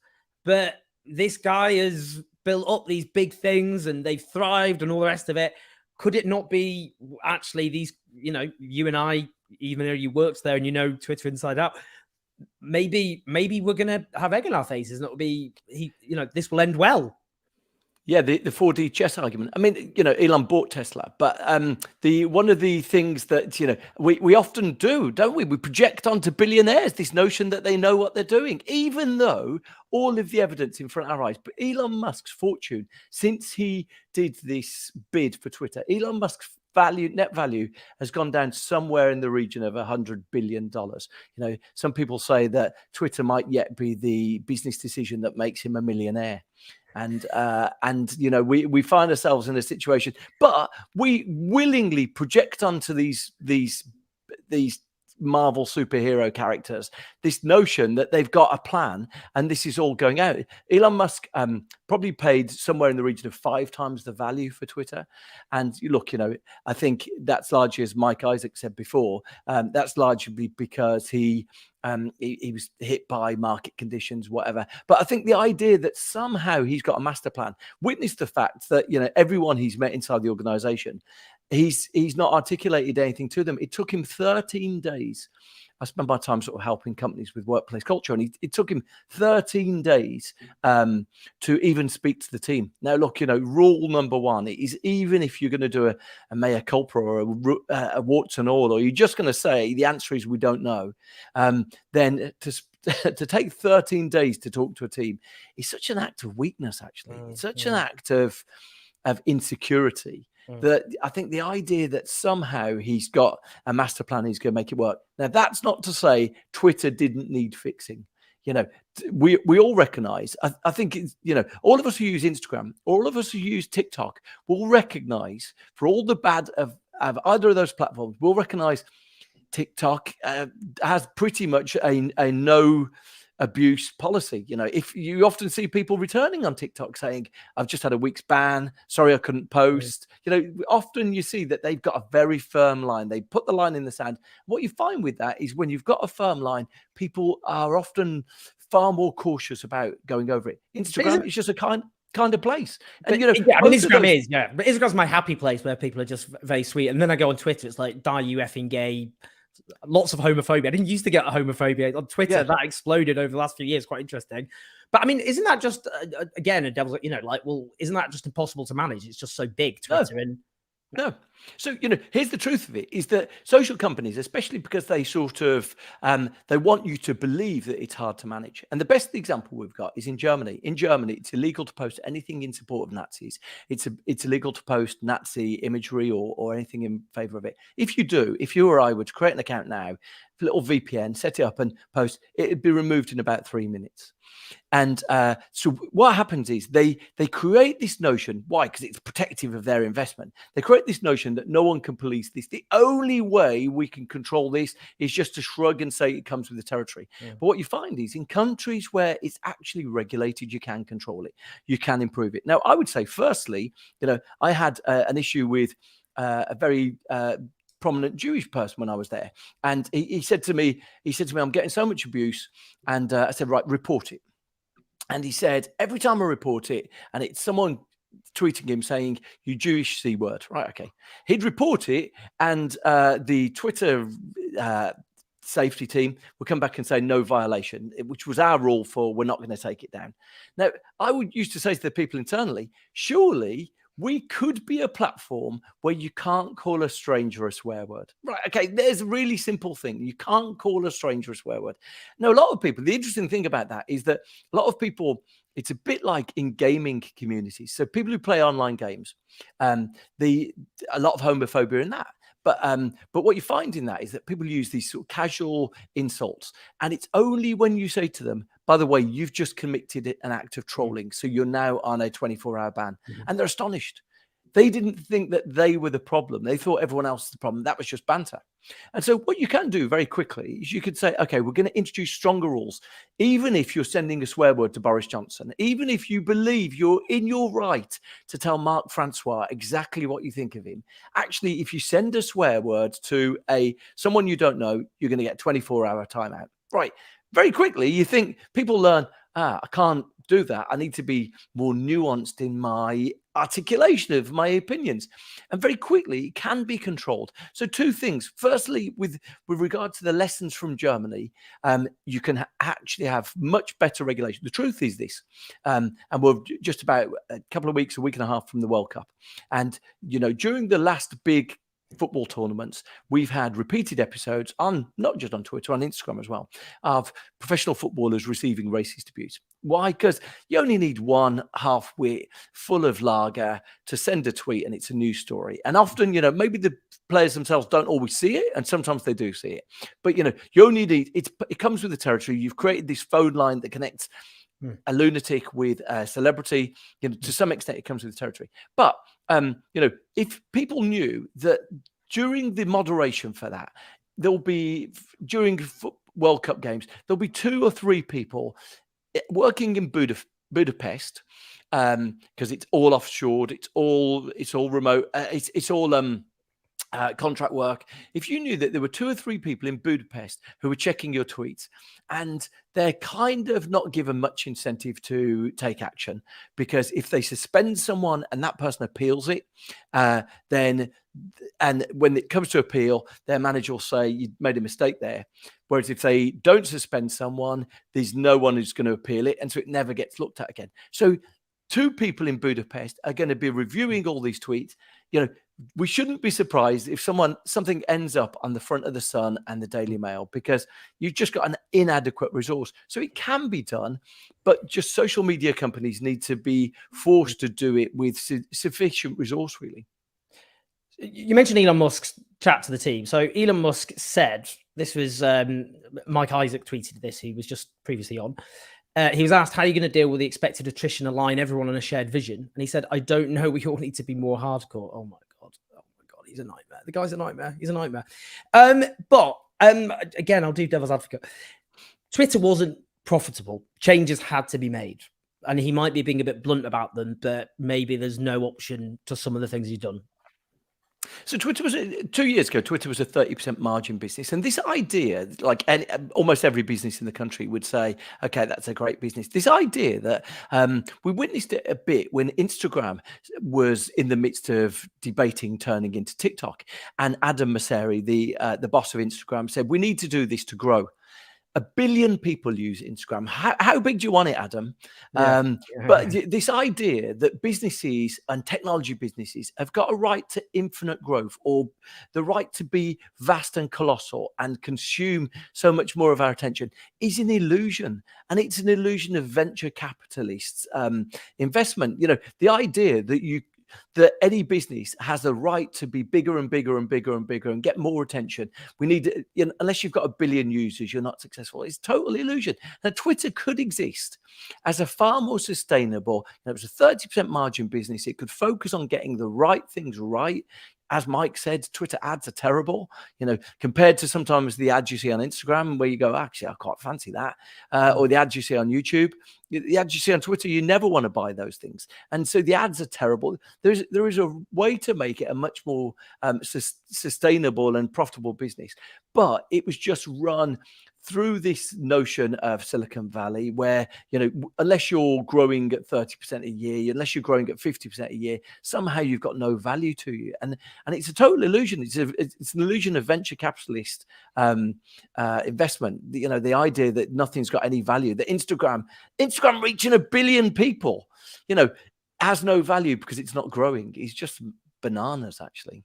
but this guy has built up these big things and they've thrived and all the rest of it. Could it not be actually these, you know, you and I, even though you worked there and you know Twitter inside out, maybe we're going to have egg in our faces and it'll be, you know, this will end well. Yeah, the 4D chess argument. I mean, you know, Elon bought Tesla, but one of the things that, you know, we often do, don't we? We project onto billionaires this notion that they know what they're doing, even though all of the evidence in front of our eyes. But Elon Musk's fortune, since he did this bid for Twitter, Elon Musk's net value has gone down somewhere in the region of $100 billion. You know, some people say that Twitter might yet be the business decision that makes him a millionaire. And you know, we find ourselves in a situation, but we willingly project onto these Marvel superhero characters this notion that they've got a plan and this is all going out. Elon Musk probably paid somewhere in the region of 5 times the value for Twitter. And you look, you know, I think that's largely, as Mike Isaac said before, that's largely because he was hit by market conditions, whatever. But I think the idea that somehow he's got a master plan, witness the fact that, you know, everyone he's met inside the organization, he's not articulated anything to them. It took him 13 days. I spend my time sort of helping companies with workplace culture, and it took him 13 days to even speak to the team. Now, look, you know, rule number 1 is, even if you're going to do a mea culpa or a warts and all, or you're just going to say the answer is we don't know, then to take 13 days to talk to a team is such an act of weakness, actually. It's such an act of insecurity. That I think the idea that somehow he's got a master plan, he's going to make it work. Now, that's not to say Twitter didn't need fixing. You know, we all recognize, I think, it's, you know, all of us who use Instagram, all of us who use TikTok will recognize, for all the bad of either of those platforms, we'll recognize TikTok has pretty much a no abuse policy. You know, if you often see people returning on TikTok saying, I've just had a week's ban, sorry I couldn't post. You know, often you see that they've got a very firm line. They put the line in the sand. What you find with that is when you've got a firm line, people are often far more cautious about going over it. Instagram is just a kind of place. And, you know, yeah, I mean, Instagram but Instagram's my happy place where people are just very sweet. And then I go on Twitter, it's like, die you effing gay. Lots of homophobia. I didn't used to get homophobia on Twitter. Yeah. That exploded over the last few years. Quite interesting. But I mean, isn't that just again a devil's? You know, like, well, isn't that just impossible to manage? It's just so big, Twitter. No. And No. So, here's the truth of it is that social companies, especially because they sort of, they want you to believe that it's hard to manage. And the best example we've got is in Germany. In Germany, it's illegal to post anything in support of Nazis. It's illegal to post Nazi imagery or anything in favor of it. If you or I were to create an account now, a little VPN, set it up and post, it'd be removed in about 3 minutes. And so what happens is they create this notion. Why? Because it's protective of their investment. They create this notion that no one can police this. The only way we can control this is just to shrug and say it comes with the territory. Yeah. But what you find is in countries where it's actually regulated, you can control it. You can improve it. Now, I would say, firstly, I had an issue with a very prominent Jewish person when I was there, and he said to me, I'm getting so much abuse, and I said, right, report it. And he said, every time I report it, and it's someone tweeting him saying, you Jewish C word, right? Okay. He'd report it, and the Twitter safety team would come back and say no violation, which was our rule for we're not going to take it down. Now, I would used to say to the people internally, surely we could be a platform where you can't call a stranger a swear word. Right, okay, there's a really simple thing. You can't call a stranger a swear word. Now, a lot of people, the interesting thing about that is that a lot of people, it's a bit like in gaming communities. So people who play online games, a lot of homophobia in that. But what you find in that is that people use these sort of casual insults, and it's only when you say to them, by the way, you've just committed an act of trolling, so you're now on a 24-hour ban, and they're astonished. They didn't think that they were the problem. They thought everyone else was the problem. That was just banter. And so what you can do very quickly is you could say, okay, we're going to introduce stronger rules. Even if you're sending a swear word to Boris Johnson, even if you believe you're in your right to tell Marc Francois exactly what you think of him, actually, if you send a swear word to someone you don't know, you're going to get 24-hour timeout. Right. Very quickly, you think people learn, I can't do that. I need to be more nuanced in my articulation of my opinions. And very quickly, it can be controlled. So two things. Firstly, with regard to the lessons from Germany, you can actually have much better regulation. The truth is this, and we're just about a couple of weeks, a week and a half from the World Cup. And, during the last big football tournaments, we've had repeated episodes on, not just on Twitter, on Instagram as well, of professional footballers receiving racist abuse. Why? Because you only need one half-wit full of lager to send a tweet and it's a news story. And often, maybe the players themselves don't always see it, and sometimes they do see it. But, you only need, it comes with the territory. You've created this phone line that connects a lunatic with a celebrity. To some extent, it comes with the territory. But if people knew that during the moderation for that, there'll be during World Cup games, there'll be 2 or 3 people working in Budapest, because it's all offshored, it's all remote, it's all contract work. If you knew that there were 2 or 3 people in Budapest who were checking your tweets, and they're kind of not given much incentive to take action, because if they suspend someone and that person appeals it, then when it comes to appeal, their manager will say you made a mistake there. Whereas if they don't suspend someone, there's no one who's going to appeal it, and so it never gets looked at again. So 2 people in Budapest are going to be reviewing all these tweets. We shouldn't be surprised if something ends up on the front of the Sun and the Daily Mail, because you've just got an inadequate resource. So it can be done, but just social media companies need to be forced to do it with sufficient resource, really. You mentioned Elon Musk's chat to the team. So Elon Musk said, this was Mike Isaac tweeted this, he was just previously on. He was asked, how are you going to deal with the expected attrition, align everyone on a shared vision? And he said, I don't know. We all need to be more hardcore. Oh my God. He's a nightmare. The guy's a nightmare. He's a nightmare. But again, I'll do devil's advocate. Twitter wasn't profitable. Changes had to be made. And he might be being a bit blunt about them, but maybe there's no option to some of the things he's done. So Twitter was 2 years ago. Twitter was a 30% margin business, and this idea, like almost every business in the country would say, "Okay, that's a great business." This idea that we witnessed it a bit when Instagram was in the midst of debating turning into TikTok, and Adam Mosseri, the boss of Instagram, said, "We need to do this to grow." 1 billion people use Instagram. How big do you want it, Adam? Yeah. But this idea that businesses and technology businesses have got a right to infinite growth, or the right to be vast and colossal and consume so much more of our attention, is an illusion. And it's an illusion of venture capitalists' investment. The idea that any business has a right to be bigger and bigger and bigger and bigger and get more attention. We need, unless you've got 1 billion users, you're not successful. It's total illusion. Now, Twitter could exist as a far more sustainable, it was a 30% margin business. It could focus on getting the right things right. As Mike said, Twitter ads are terrible, compared to sometimes the ads you see on Instagram, where you go, actually, I quite fancy that. Or the ads you see on YouTube. The ads you see on Twitter, you never want to buy those things. And so the ads are terrible. There is a way to make it a much more sustainable and profitable business. But it was just run through this notion of Silicon Valley, where, unless you're growing at 30% a year, unless you're growing at 50% a year, somehow you've got no value to you. And it's a total illusion. It's an illusion of venture capitalist investment. The idea that nothing's got any value, that Instagram reaching 1 billion people, has no value because it's not growing. It's just bananas, actually.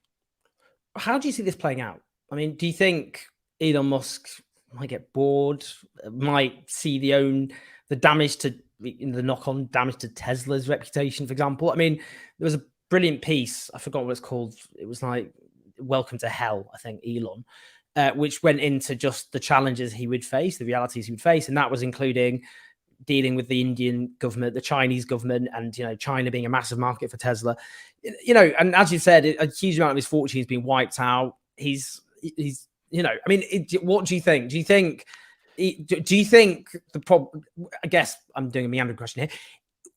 How do you see this playing out? I mean, do you think Elon Musk might get bored, might see the damage to the knock-on damage to Tesla's reputation, for example? I mean, there was a brilliant piece, I forgot what it's called. It was like Welcome to Hell, I think, Elon, which went into just the challenges he would face, the realities he would face. And that was including dealing with the Indian government, the Chinese government, and, China being a massive market for Tesla. And as you said, a huge amount of his fortune has been wiped out. He's what do you think? Do you think the problem, I guess I'm doing a meandering question here,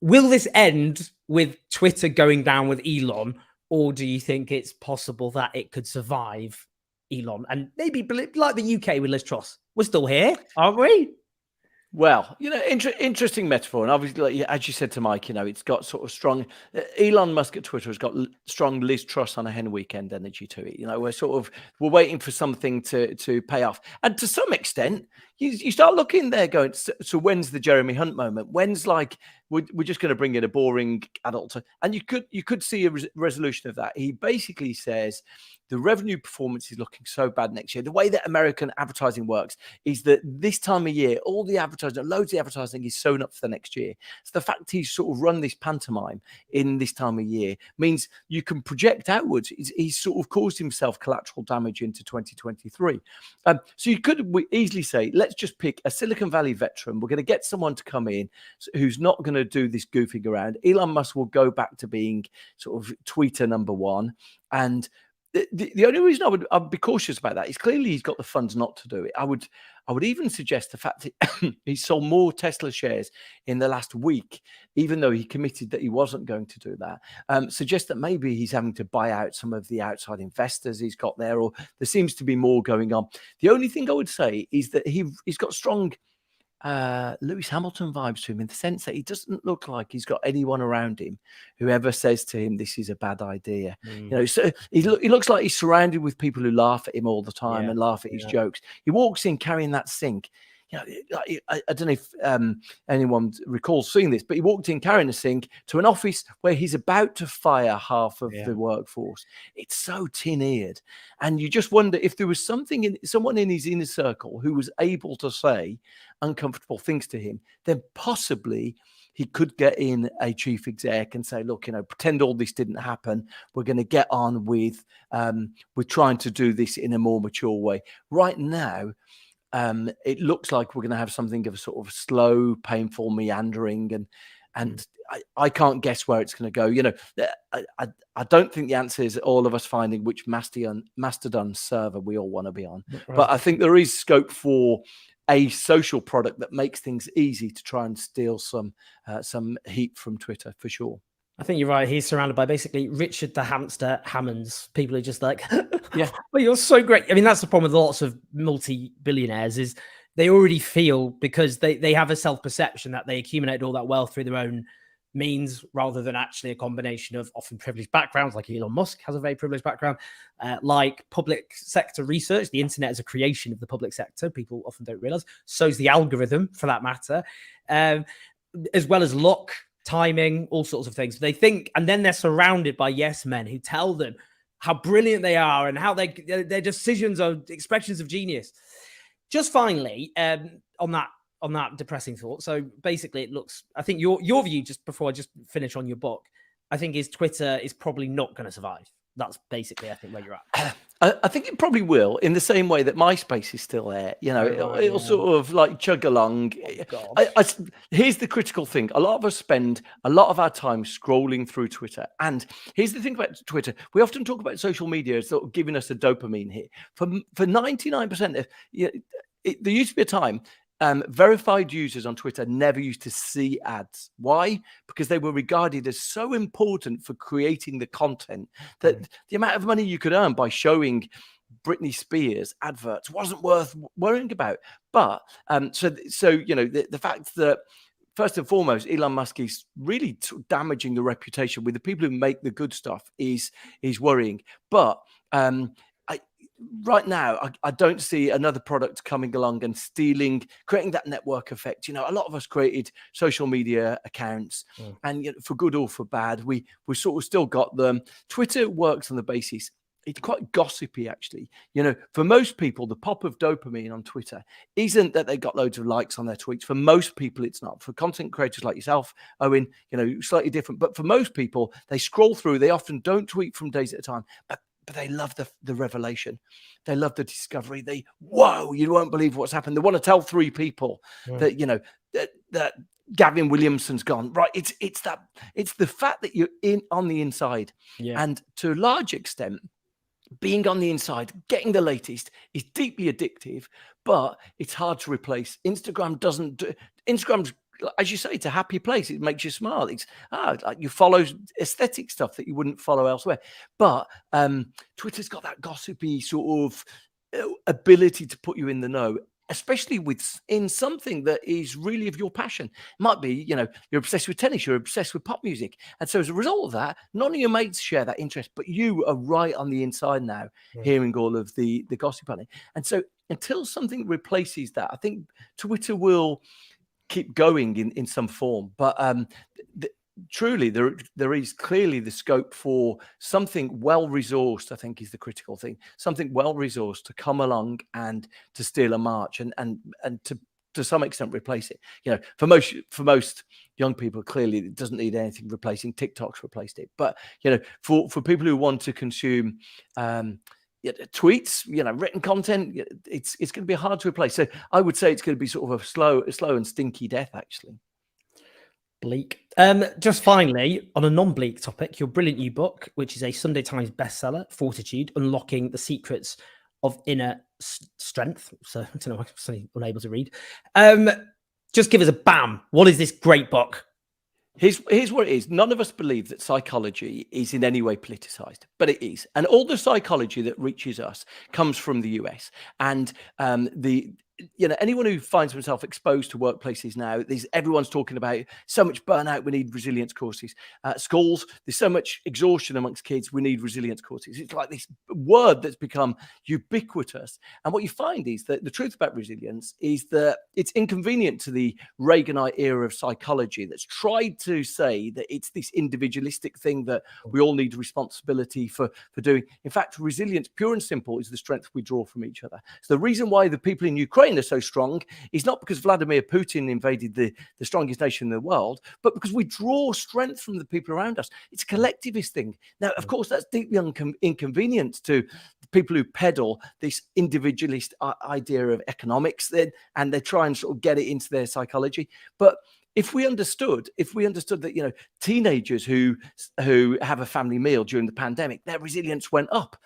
will this end with Twitter going down with Elon, or do you think it's possible that it could survive Elon and maybe like the UK with Liz Truss? We're still here, aren't we? Well, interesting metaphor. And obviously, as you said to Mike, it's got sort of strong, Elon Musk at Twitter has got strong Liz Truss on a hen weekend energy to it. We're waiting for something to pay off. And to some extent, you start looking there going, so when's the Jeremy Hunt moment? When's like, we're just going to bring in a boring adult? And you could see a resolution of that. He basically says, the revenue performance is looking so bad next year. The way that American advertising works is that this time of year, all the advertising, loads of advertising is sewn up for the next year. So the fact he's sort of run this pantomime in this time of year means you can project outwards. He's sort of caused himself collateral damage into 2023. So you could easily say, let's just pick a Silicon Valley veteran. We're going to get someone to come in who's not going to do this goofing around. Elon Musk will go back to being sort of tweeter number one. And the only reason I'd be cautious about that is clearly he's got the funds not to do it. I would even suggest the fact that he sold more Tesla shares in the last week, even though he committed that he wasn't going to do that, suggests that maybe he's having to buy out some of the outside investors he's got there, or there seems to be more going on. The only thing I would say is that he's got strong Lewis Hamilton vibes to him, in the sense that he doesn't look like he's got anyone around him who ever says to him, this is a bad idea. So he looks like he's surrounded with people who laugh at him all the time and laugh at his jokes. He walks in carrying that sink. I don't know if anyone recalls seeing this, but he walked in carrying a sink to an office where he's about to fire half of the workforce. It's so tin-eared. And you just wonder if there was someone in his inner circle who was able to say uncomfortable things to him, then possibly he could get in a chief exec and say, look, pretend all this didn't happen. We're going to get on with trying to do this in a more mature way. Right now, it looks like we're going to have something of a sort of slow, painful meandering, and I can't guess where it's going to go. I don't think the answer is all of us finding which Mastodon server we all want to be on, but I think there is scope for a social product that makes things easy to try and steal some heat from Twitter, for sure. I think you're right. He's surrounded by basically Richard the Hamster Hammonds. People are just like, yeah, well, you're so great. I mean, that's the problem with lots of multi-billionaires, is they already feel, because they have a self-perception that they accumulated all that wealth through their own means, rather than actually a combination of often privileged backgrounds, like Elon Musk has a very privileged background, like public sector research. The internet is a creation of the public sector. People often don't realize. So is the algorithm, for that matter, as well as luck, timing, all sorts of things. They think, and then they're surrounded by yes men who tell them how brilliant they are and how their decisions are expressions of genius. Just finally, on that depressing thought. So basically, it looks, I think your view, just before I just finish on your book, I think is Twitter is probably not going to survive. That's basically, I think, where you're at. I think it probably will, in the same way that MySpace is still there. You know, it'll sort of like chug along. Here's the critical thing. A lot of us spend a lot of our time scrolling through Twitter. And here's the thing about Twitter. We often talk about social media as sort of giving us a dopamine hit. For 99%, there used to be a time verified users on Twitter never used to see ads. Why? Because they were regarded as so important for creating the content that the amount of money you could earn by showing Britney Spears adverts wasn't worth worrying about. But so you know, the fact that first and foremost, Elon Musk is really damaging the reputation with the people who make the good stuff is worrying. But right now, I don't see another product coming along and creating that network effect. You know, a lot of us created social media accounts, and you know, for good or for bad, we sort of still got them. Twitter works on the basis. It's quite gossipy, actually. You know, for most people, the pop of dopamine on Twitter isn't that they got loads of likes on their tweets. For most people, it's not. For content creators like yourself, Owen, you know, slightly different. But for most people, they scroll through. They often don't tweet from days at a time, but they love the revelation. They love the discovery. Whoa, you won't believe what's happened. They want to tell 3 people that, you know, that Gavin Williamson's gone. Right. It's the fact that you're on the inside. Yeah. And to a large extent, being on the inside, getting the latest is deeply addictive, but it's hard to replace. Instagram's, as you say, it's a happy place. It makes you smile. It's like you follow aesthetic stuff that you wouldn't follow elsewhere. But Twitter's got that gossipy sort of ability to put you in the know, especially in something that is really of your passion. It might be, you know, you're obsessed with tennis, you're obsessed with pop music. And so as a result of that, none of your mates share that interest, but you are right on the inside now, hearing all of the gossip on it. And so until something replaces that, I think Twitter will keep going in some form. But truly, there is clearly the scope for something well-resourced, I think is the critical thing, something well-resourced to come along and to steal a march and to some extent replace it. You know, for most young people, clearly it doesn't need anything replacing. TikTok's replaced it. But, you know, for people who want to consume tweets, you know, written content, it's going to be hard to replace. So I would say it's going to be sort of a slow and stinky death, actually. Bleak. Just finally, on a non-bleak topic, your brilliant new book, which is a Sunday Times bestseller, Fortitude: Unlocking the Secrets of Inner Strength. So I don't know, I'm suddenly unable to read. Just give us a bam. What is this great book? Here's what it is. None of us believe that psychology is in any way politicized, but it is. And all the psychology that reaches us comes from the US. And anyone who finds himself exposed to workplaces now, everyone's talking about so much burnout, we need resilience courses. Schools, there's so much exhaustion amongst kids, we need resilience courses. It's like this word that's become ubiquitous. And what you find is that the truth about resilience is that it's inconvenient to the Reaganite era of psychology that's tried to say that it's this individualistic thing that we all need responsibility for doing. In fact, resilience, pure and simple, is the strength we draw from each other. So the reason why the people in Ukraine are so strong is not because Vladimir Putin invaded the strongest nation in the world, but because we draw strength from the people around us. It's a collectivist thing. Now, of course, that's deeply inconvenient to people who peddle this individualist idea of economics, and they try and sort of get it into their psychology. But if we understood that, you know, teenagers who have a family meal during the pandemic, their resilience went up.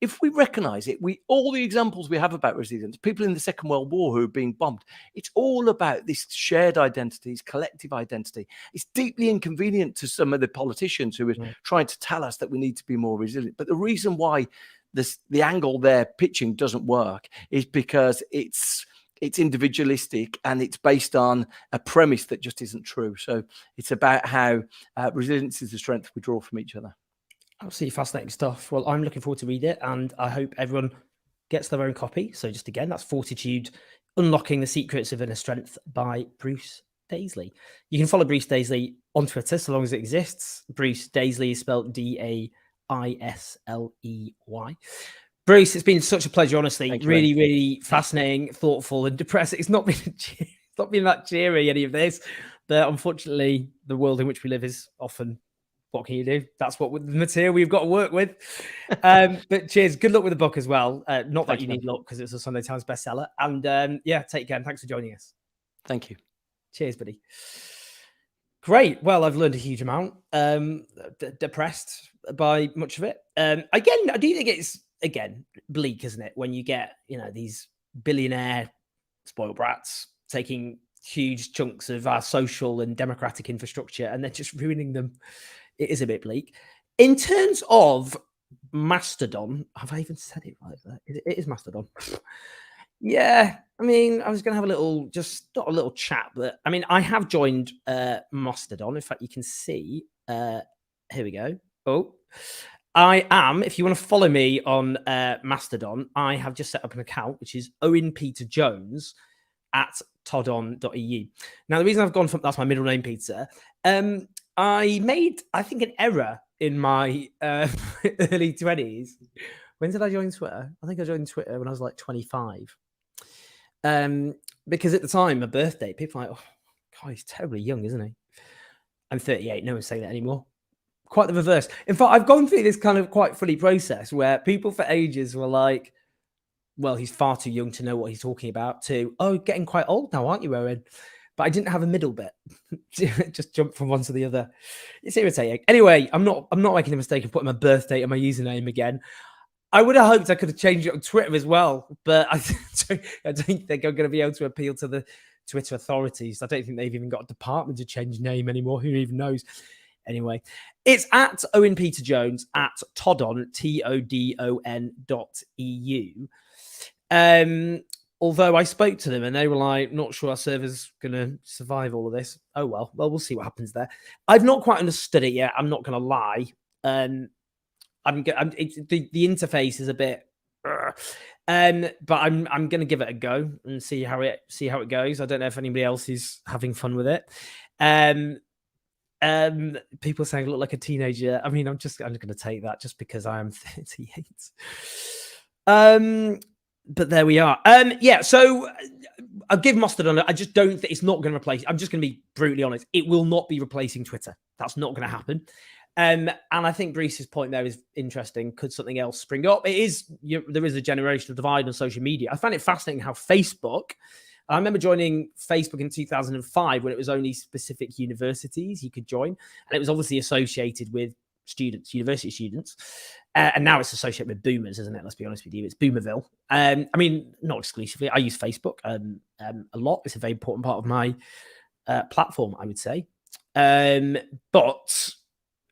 If we recognize it, all the examples we have about resilience, people in the Second World War who are being bombed, it's all about this shared identity, this collective identity. It's deeply inconvenient to some of the politicians who are trying to tell us that we need to be more resilient. But the reason why the angle they're pitching doesn't work is because it's it's individualistic, and it's based on a premise that just isn't true. So it's about how resilience is the strength we draw from each other. Absolutely fascinating stuff. Well, I'm looking forward to read it, and I hope everyone gets their own copy. So just again, that's Fortitude, Unlocking the Secrets of Inner Strength by Bruce Daisley. You can follow Bruce Daisley on Twitter so long as it exists. Bruce Daisley is spelled Daisley. Bruce, it's been such a pleasure, honestly. Really, really fascinating, thoughtful, and depressing. It's not been that cheery, any of this, but unfortunately, the world in which we live is often, what can you do? That's what the material we've got to work with. But cheers. Good luck with the book as well. Not that you need luck, because it's a Sunday Times bestseller. And yeah, take care. And thanks for joining us. Thank you. Cheers, buddy. Great. Well, I've learned a huge amount. Depressed by much of it. Again, I do think it's, again, bleak, isn't it? When you get, these billionaire spoiled brats taking huge chunks of our social and democratic infrastructure and they're just ruining them. It is a bit bleak. In terms of Mastodon, have I even said it right there? It is Mastodon. Yeah, I mean, I was going to have a little, just not a little chat, but I mean, I have joined Mastodon. In fact, you can see, here we go. Oh, I am, if you want to follow me on Mastodon, I have just set up an account, which is Owen Peter Jones at toddon.eu. Now, the reason I've gone from, that's my middle name, Peter, I made, I think, an error in my early 20s. When did I join Twitter? I think I joined Twitter when I was like 25. Because at the time, my birthday, people were like, oh, God, he's terribly young, isn't he? I'm 38. No one's saying that anymore. Quite the reverse. In fact, I've gone through this kind of quite funny process where people for ages were like, well, he's far too young to know what he's talking about, to, oh, getting quite old now, aren't you, Owen? But I didn't have a middle bit. Just jump from one to the other. It's irritating. Anyway, I'm not making the mistake of putting my birthday and my username again. I would have hoped I could have changed it on Twitter as well, but I don't think I'm going to be able to appeal to the Twitter authorities. I don't think they've even got a department to change name anymore. Who even knows? Anyway, it's at Owen Peter Jones at Toddon, TODON.EU. Although I spoke to them and they were like, not sure our server's going to survive all of this. Oh, well, we'll see what happens there. I've not quite understood it yet. I'm not going to lie. The interface is a bit, but I'm going to give it a go and see how it goes. I don't know if anybody else is having fun with it. People saying I look like a teenager. I mean, I'm going to take that just because I am 38. But there we are. Yeah, so I'll give Mastodon. I just don't think it's not going to replace. I'm just going to be brutally honest. It will not be replacing Twitter. That's not going to happen. And I think Bruce's point there is interesting. Could something else spring up? It is. There is a generational divide on social media. I find it fascinating how Facebook. I remember joining Facebook in 2005 when it was only specific universities you could join, and it was obviously associated with students, university students, and now it's associated with boomers, isn't it? Let's be honest with you, it's Boomerville. I mean, not exclusively. I use Facebook a lot. It's a very important part of my platform, I would say, but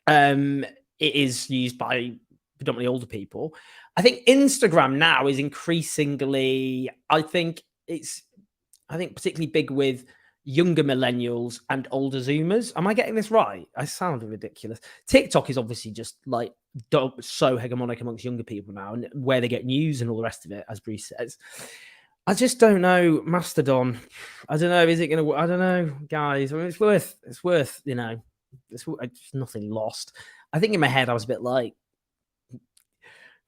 it is used by predominantly older people. I think Instagram now is increasingly. I think particularly big with younger millennials and older Zoomers. Am I getting this right? I sound ridiculous. TikTok is obviously just like so hegemonic amongst younger people now, and where they get news and all the rest of it, as Bruce says. I just don't know. Mastodon. I don't know. Is it going to? I don't know, guys. I mean, it's worth. It's nothing lost. I think in my head I was a bit like,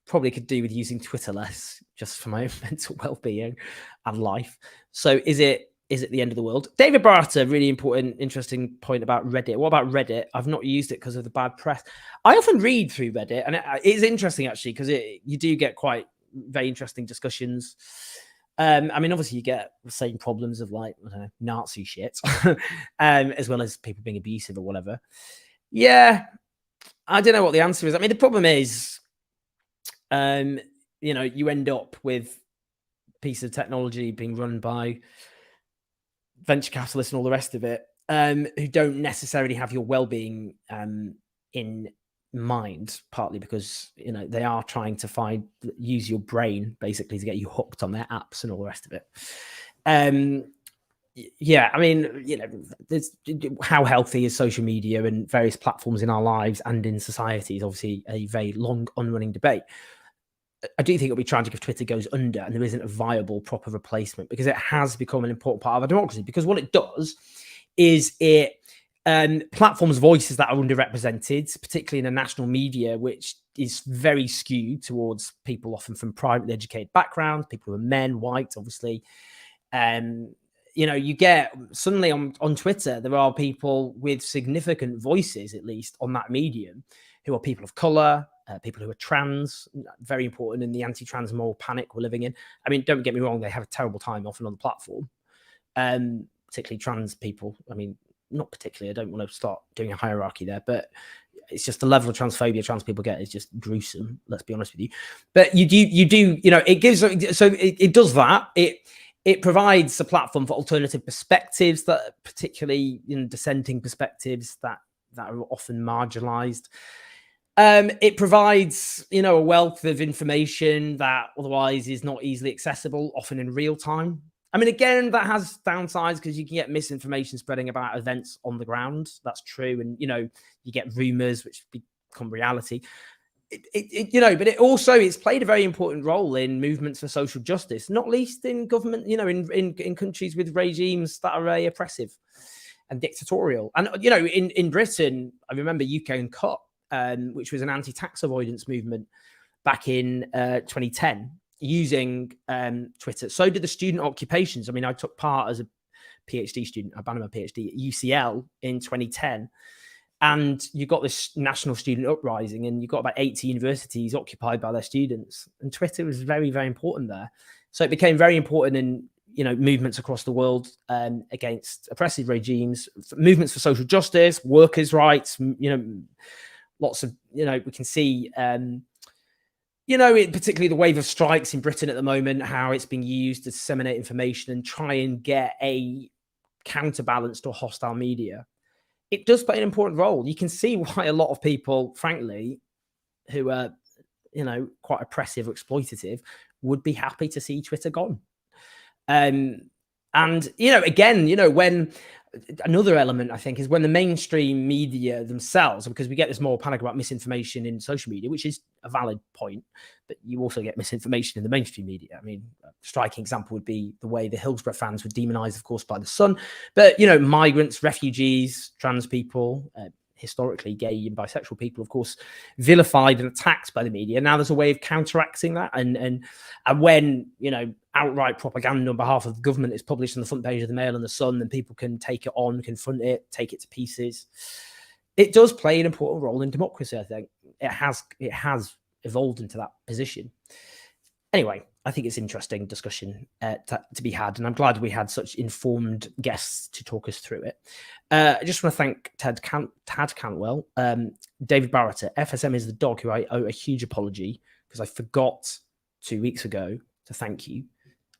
probably could do with using Twitter less, just for my mental well-being and life. So is it the end of the world? David Barter, really important, interesting point about Reddit. What about Reddit? I've not used it because of the bad press. I often read through Reddit, and it is interesting actually, because you do get quite very interesting discussions. I mean, obviously you get the same problems of like, I don't know, Nazi shit, as well as people being abusive or whatever. Yeah, I don't know what the answer is. I mean, the problem is, you end up with pieces of technology being run by venture capitalists and all the rest of it, who don't necessarily have your well-being in mind, partly because they are trying to use your brain basically to get you hooked on their apps and all the rest of it. Yeah, I mean, how healthy is social media and various platforms in our lives and in society is obviously a very long unrunning debate. I do think it'll be tragic if Twitter goes under and there isn't a viable, proper replacement, because it has become an important part of our democracy. Because what it does is it platforms voices that are underrepresented, particularly in the national media, which is very skewed towards people often from privately educated backgrounds, people who are men, white, obviously. You get suddenly on Twitter, there are people with significant voices, at least on that medium, who are people of color, people who are trans, very important in the anti-trans moral panic we're living in. I mean, don't get me wrong, they have a terrible time often on the platform, particularly trans people. I mean, not particularly, I don't want to start doing a hierarchy there, but it's just the level of transphobia trans people get is just gruesome, let's be honest with you. But you do, it gives, so it does that. It provides a platform for alternative perspectives, that particularly dissenting perspectives that are often marginalized. It provides, a wealth of information that otherwise is not easily accessible, often in real time. I mean, again, that has downsides because you can get misinformation spreading about events on the ground. That's true. And, you get rumors which become reality. But it also, it's played a very important role in movements for social justice, not least in government, in countries with regimes that are very oppressive and dictatorial. And, in Britain, I remember UK Uncut, which was an anti-tax avoidance movement back in 2010, using Twitter. So did the student occupations. I mean, I took part as a PhD student, I abandoned my PhD at UCL in 2010. And you got this national student uprising, and you got about 80 universities occupied by their students. And Twitter was very, very important there. So it became very important in, movements across the world against oppressive regimes, movements for social justice, workers' rights, lots of, we can see, particularly the wave of strikes in Britain at the moment, how it's being used to disseminate information and try and get a counterbalance to a hostile media. It does play an important role. You can see why a lot of people, frankly, who are, quite oppressive or exploitative, would be happy to see Twitter gone. And, again, when another element, I think, is when the mainstream media themselves, because we get this moral panic about misinformation in social media, which is a valid point, but you also get misinformation in the mainstream media. I mean, a striking example would be the way the Hillsborough fans were demonized, of course, by the Sun. But, migrants, refugees, trans people, historically gay and bisexual people, of course, vilified and attacked by the media. Now there's a way of counteracting that. And when, outright propaganda on behalf of the government is published on the front page of the Mail and the Sun, then people can take it on, confront it, take it to pieces. It does play an important role in democracy, I think. It has evolved into that position. Anyway, I think it's interesting discussion to be had, and I'm glad we had such informed guests to talk us through it. I just want to thank Tad Cantwell, David Barrett, FSM is the dog, who I owe a huge apology because I forgot 2 weeks ago to thank you.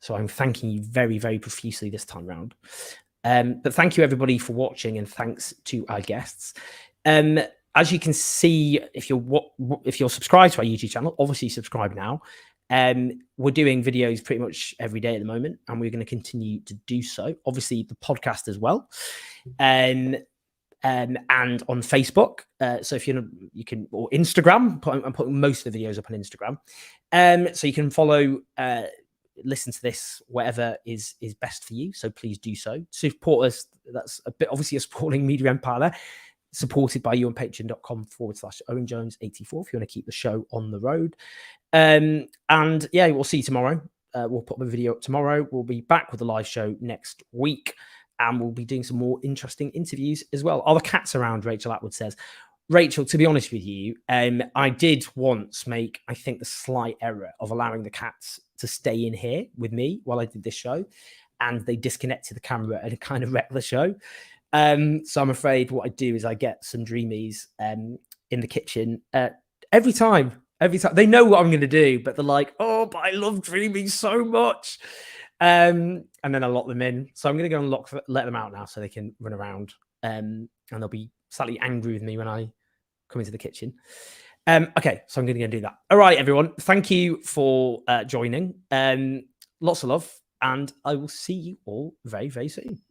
So I'm thanking you very, very profusely this time round. But thank you everybody for watching, and thanks to our guests. As you can see, if you're subscribed to our YouTube channel, obviously subscribe now. We're doing videos pretty much every day at the moment, and we're going to continue to do so. Obviously, the podcast as well, and on Facebook. So if you can, or Instagram, I'm putting most of the videos up on Instagram. So you can follow, listen to this, whatever is best for you. So please do so. Support us. That's a bit obviously a sprawling media empire there, supported by you on patreon.com/Owen Jones 84 if you want to keep the show on the road. And yeah, we'll see you tomorrow. We'll put the video up tomorrow. We'll be back with a live show next week, and we'll be doing some more interesting interviews as well. Are the cats around? Rachel Atwood says. Rachel, to be honest with you, I did once make, I think, the slight error of allowing the cats to stay in here with me while I did this show, and they disconnected the camera and it kind of wrecked the show. So I'm afraid what I do is I get some dreamies in the kitchen every time. They know what I'm going to do, but they're like, oh, but I love dreaming so much. And then I lock them in. So I'm going to go and let them out now so they can run around. And they'll be slightly angry with me when I come into the kitchen. Okay, so I'm going to go and do that. All right, everyone. Thank you for joining. Lots of love. and I will see you all very, very soon.